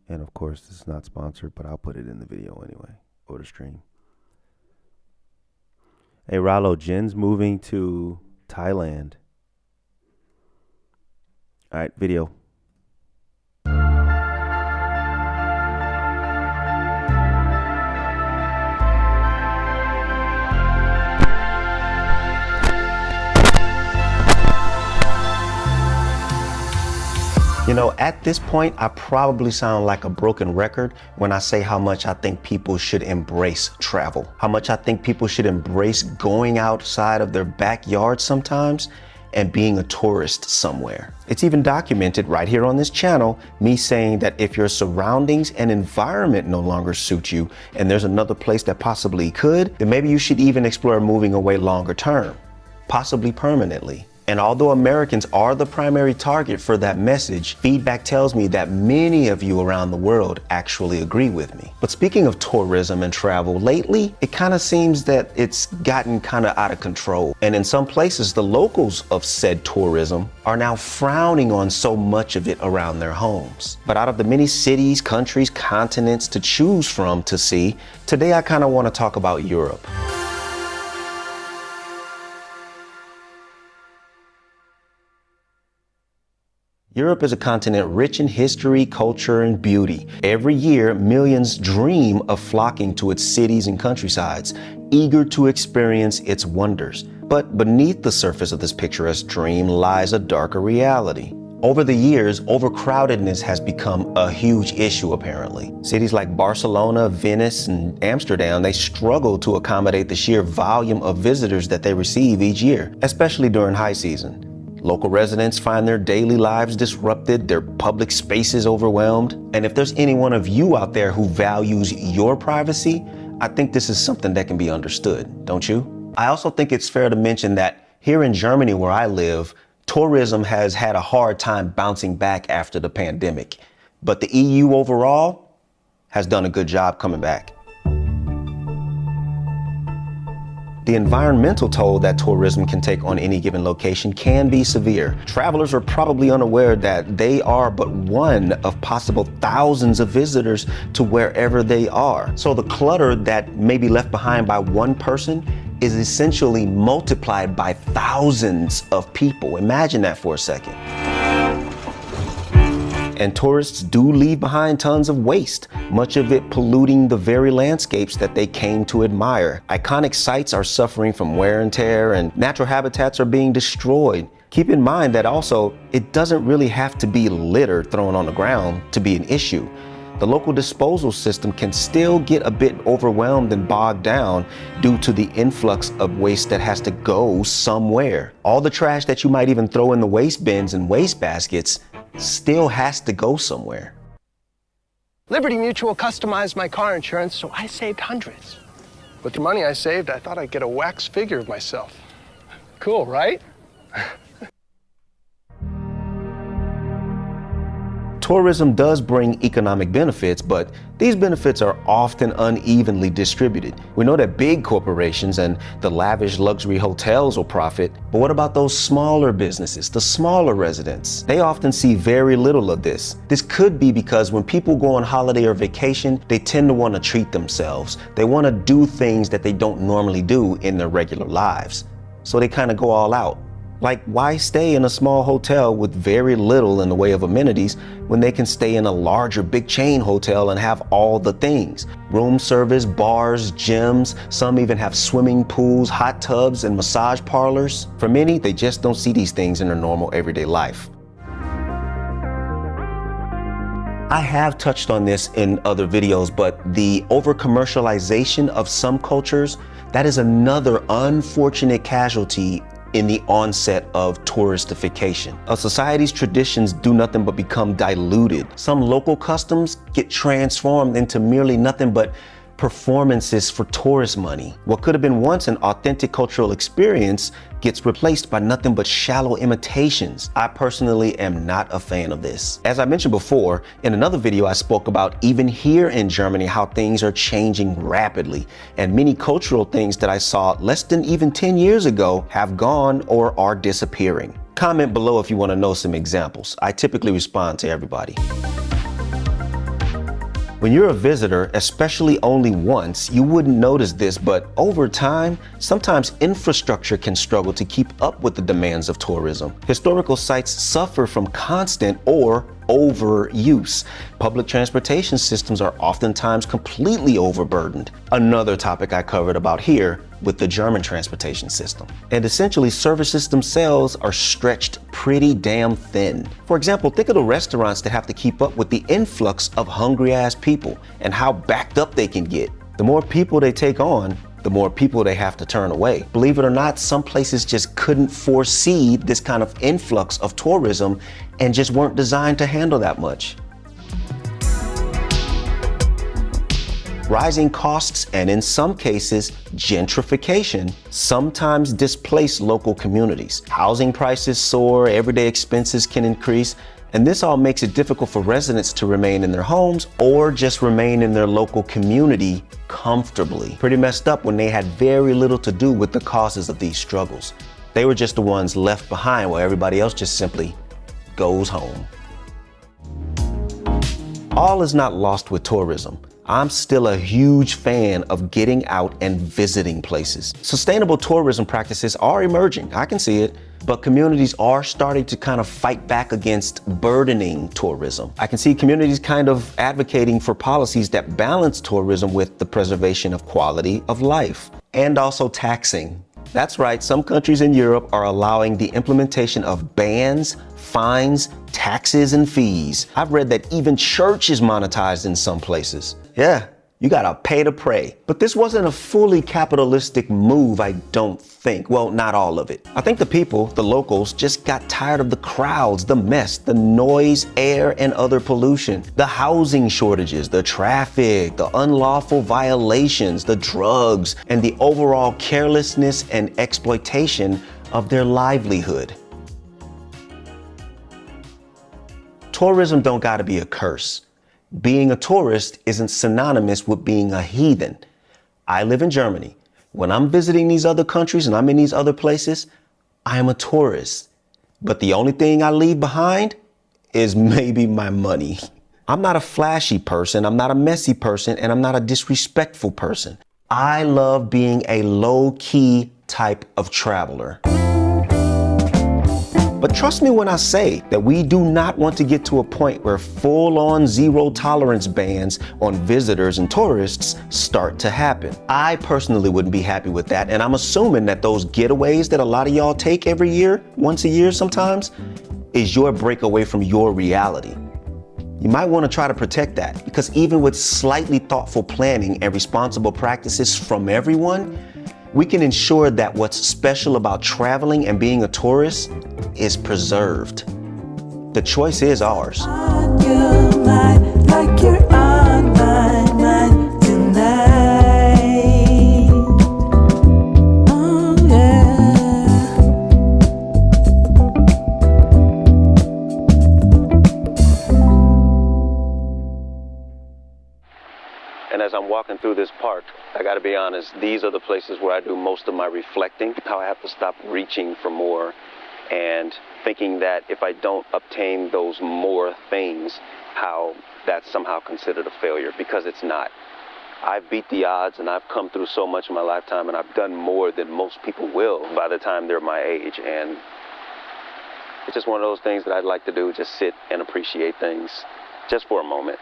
And of course, this is not sponsored, but I'll put it in the video anyway, or the stream. Hey, Rollo, Jen's moving to Thailand. All right, video. You know, at this point, I probably sound like a broken record when I say how much I think people should embrace travel, how much I think people should embrace going outside of their backyard sometimes and being a tourist somewhere. It's even documented right here on this channel, me saying that if your surroundings and environment no longer suit you and there's another place that possibly could, then maybe you should even explore moving away longer term, possibly permanently. And although Americans are the primary target for that message, feedback tells me that many of you around the world actually agree with me. But speaking of tourism and travel, lately, it kind of seems that it's gotten kind of out of control. And in some places, the locals of said tourism are now frowning on so much of it around their homes. But out of the many cities, countries, continents to choose from to see, today I kind of want to talk about Europe. Europe is a continent rich in history, culture, and beauty. Every year, millions dream of flocking to its cities and countrysides, eager to experience its wonders. But beneath the surface of this picturesque dream lies a darker reality. Over the years, overcrowdedness has become a huge issue, apparently. Cities like Barcelona, Venice, and Amsterdam, they struggle to accommodate the sheer volume of visitors that they receive each year, especially during high season. Local residents find their daily lives disrupted, their public spaces overwhelmed. And if there's any one of you out there who values your privacy, I think this is something that can be understood, don't you? I also think it's fair to mention that here in Germany, where I live, tourism has had a hard time bouncing back after the pandemic. But the EU overall has done a good job coming back. The environmental toll that tourism can take on any given location can be severe. Travelers are probably unaware that they are but one of possible thousands of visitors to wherever they are. So the clutter that may be left behind by one person is essentially multiplied by thousands of people. Imagine that for a second. And tourists do leave behind tons of waste, much of it polluting the very landscapes that they came to admire. Iconic sites are suffering from wear and tear, and natural habitats are being destroyed. Keep in mind that also, it doesn't really have to be litter thrown on the ground to be an issue. The local disposal system can still get a bit overwhelmed and bogged down due to the influx of waste that has to go somewhere. All the trash that you might even throw in the waste bins and waste baskets still has to go somewhere. Liberty Mutual customized my car insurance, so I saved hundreds. With the money I saved, I thought I'd get a wax figure of myself. Cool, right? Tourism does bring economic benefits, but these benefits are often unevenly distributed. We know that big corporations and the lavish luxury hotels will profit, but what about those smaller businesses, the smaller residents? They often see very little of this. This could be because when people go on holiday or vacation, they tend to want to treat themselves. They want to do things that they don't normally do in their regular lives. So they kind of go all out. Like, why stay in a small hotel with very little in the way of amenities when they can stay in a larger big chain hotel and have all the things? Room service, bars, gyms, some even have swimming pools, hot tubs, and massage parlors. For many, they just don't see these things in their normal everyday life. I have touched on this in other videos, but the over-commercialization of some cultures, that is another unfortunate casualty in the onset of touristification. A society's traditions do nothing but become diluted. Some local customs get transformed into merely nothing but performances for tourist money. What could have been once an authentic cultural experience gets replaced by nothing but shallow imitations. I personally am not a fan of this. As I mentioned before, in another video I spoke about even here in Germany how things are changing rapidly, and many cultural things that I saw less than even 10 years ago have gone or are disappearing. Comment below if you want to know some examples. I typically respond to everybody. When you're a visitor, especially only once, you wouldn't notice this, but over time, sometimes infrastructure can struggle to keep up with the demands of tourism. Historical sites suffer from constant or overuse. Public transportation systems are oftentimes completely overburdened. Another topic I covered about here, with the German transportation system. And essentially, services themselves are stretched pretty damn thin. For example, think of the restaurants that have to keep up with the influx of hungry-ass people and how backed up they can get. The more people they take on, the more people they have to turn away. Believe it or not, some places just couldn't foresee this kind of influx of tourism and just weren't designed to handle that much. Rising costs and, in some cases, gentrification sometimes displace local communities. Housing prices soar, everyday expenses can increase, and this all makes it difficult for residents to remain in their homes or just remain in their local community comfortably. Pretty messed up when they had very little to do with the causes of these struggles. They were just the ones left behind while everybody else just simply goes home. All is not lost with tourism. I'm still a huge fan of getting out and visiting places. Sustainable tourism practices are emerging, I can see it, but communities are starting to kind of fight back against burdening tourism. I can see communities kind of advocating for policies that balance tourism with the preservation of quality of life, and also taxing. That's right, some countries in Europe are allowing the implementation of bans, fines, taxes, and fees. I've read that even church is monetized in some places. Yeah, you gotta pay to pray. But this wasn't a fully capitalistic move, I don't think. Well, not all of it. I think the people, the locals, just got tired of the crowds, the mess, the noise, air, and other pollution, the housing shortages, the traffic, the unlawful violations, the drugs, and the overall carelessness and exploitation of their livelihood. Tourism don't gotta be a curse. Being a tourist isn't synonymous with being a heathen. I live in Germany. When I'm visiting these other countries and I'm in these other places, I am a tourist. But the only thing I leave behind is maybe my money. I'm not a flashy person, I'm not a messy person, and I'm not a disrespectful person. I love being a low-key type of traveler. But trust me when I say that we do not want to get to a point where full-on zero tolerance bans on visitors and tourists start to happen. I personally wouldn't be happy with that, and I'm assuming that those getaways that a lot of y'all take every year, once a year sometimes, is your break away from your reality. You might want to try to protect that, because even with slightly thoughtful planning and responsible practices from everyone, we can ensure that what's special about traveling and being a tourist is preserved. The choice is ours. On your mind, like you're on my mind tonight. Oh yeah. And as I'm walking through this park, I gotta be honest, these are the places where I do most of my reflecting, how I have to stop reaching for more and thinking that if I don't obtain those more things, how that's somehow considered a failure, because it's not. I've beat the odds and I've come through so much in my lifetime, and I've done more than most people will by the time they're my age. And it's just one of those things that I'd like to do, just sit and appreciate things just for a moment.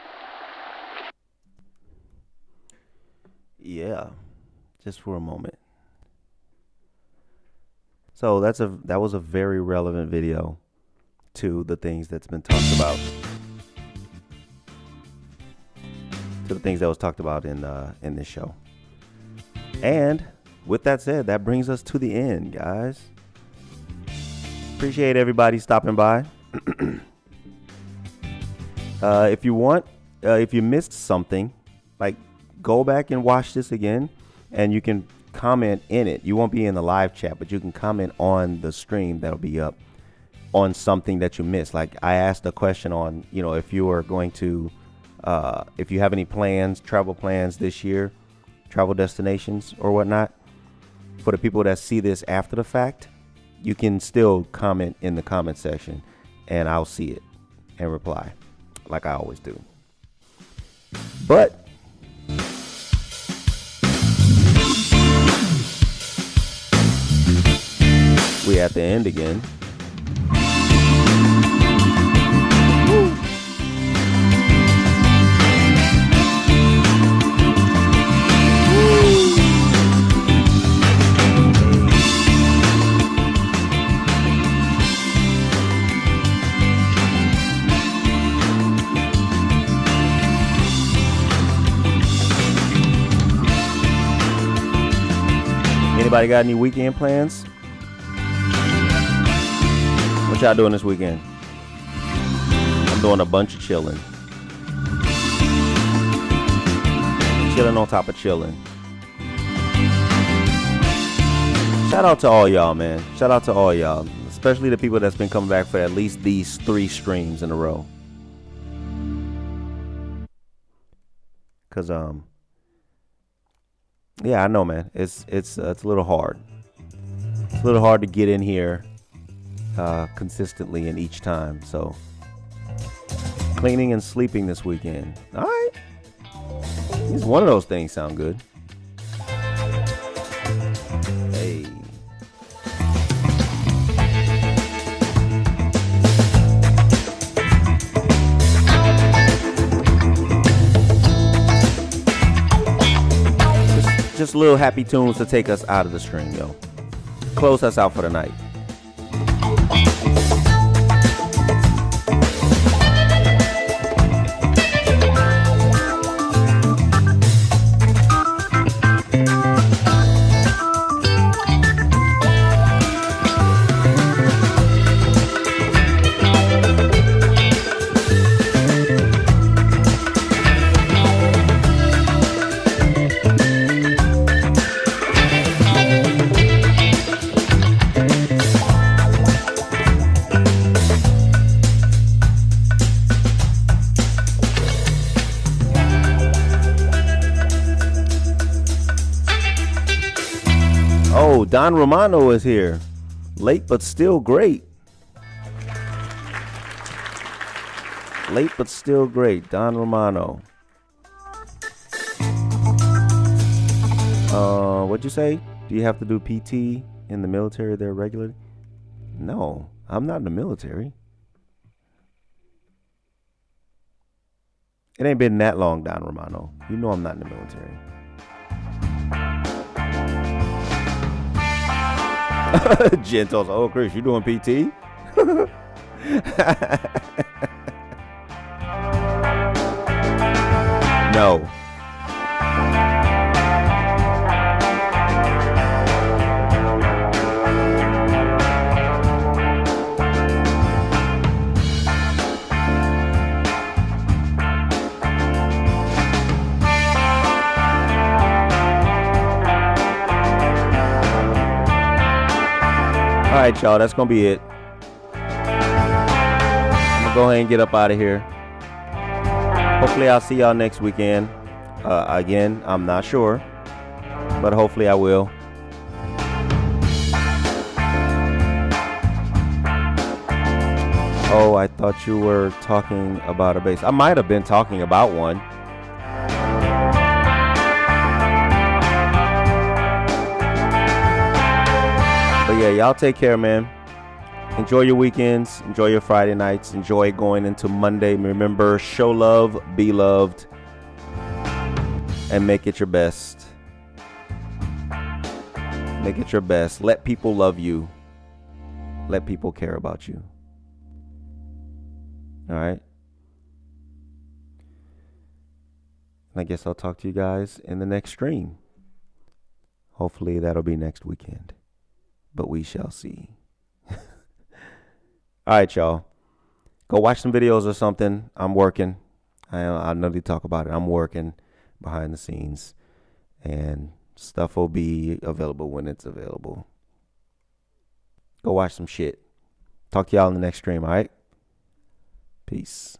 Yeah, just for a moment. So that was a very relevant video to the things that's been talked about. To the things that was talked about in this show. And with that said, that brings us to the end, guys. Appreciate everybody stopping by. If you want, if you missed something, like, go back and watch this again, and you can comment in it. You won't be in the live chat, but you can comment on the stream that'll be up on something that you missed. Like, I asked a question on, if you are going to, if you have any plans, travel plans this year, travel destinations or whatnot. For the people that see this after the fact, you can still comment in the comment section, and I'll see it and reply like I always do. But we at the end again. Anybody got any weekend plans? What y'all doing this weekend? I'm doing a bunch of chilling. Chilling on top of chilling. Shout out to all y'all, man. Shout out to all y'all. Especially the people that's been coming back for at least these 3 streams in a row. Cause yeah, I know, man. It's a little hard. It's a little hard to get in here consistently and each time. So cleaning and sleeping this weekend. All right. At least one of those things sound good. Hey. Just little happy tunes to take us out of the stream, yo. Close us out for the night. Don Romano is here. Late but still great. Late but still great. Don Romano. What'd you say? Do you have to do PT in the military there regularly? No, I'm not in the military. It ain't been that long, Don Romano. You know I'm not in the military. Gentles. Oh, Chris, you doing PT? No. All right, y'all, that's going to be it. I'm going to go ahead and get up out of here. Hopefully, I'll see y'all next weekend. Again, I'm not sure, but hopefully I will. Oh, I thought you were talking about a bass. I might have been talking about one. But yeah, y'all take care, man. Enjoy your weekends. Enjoy your Friday nights. Enjoy going into Monday. Remember, show love, be loved, and make it your best. Make it your best. Let people love you. Let people care about you. All right. And I guess I'll talk to you guys in the next stream. Hopefully that'll be next weekend. But we shall see. All right, y'all. Go watch some videos or something. I'm working. I know they talk about it. I'm working behind the scenes. And stuff will be available when it's available. Go watch some shit. Talk to y'all in the next stream, all right? Peace.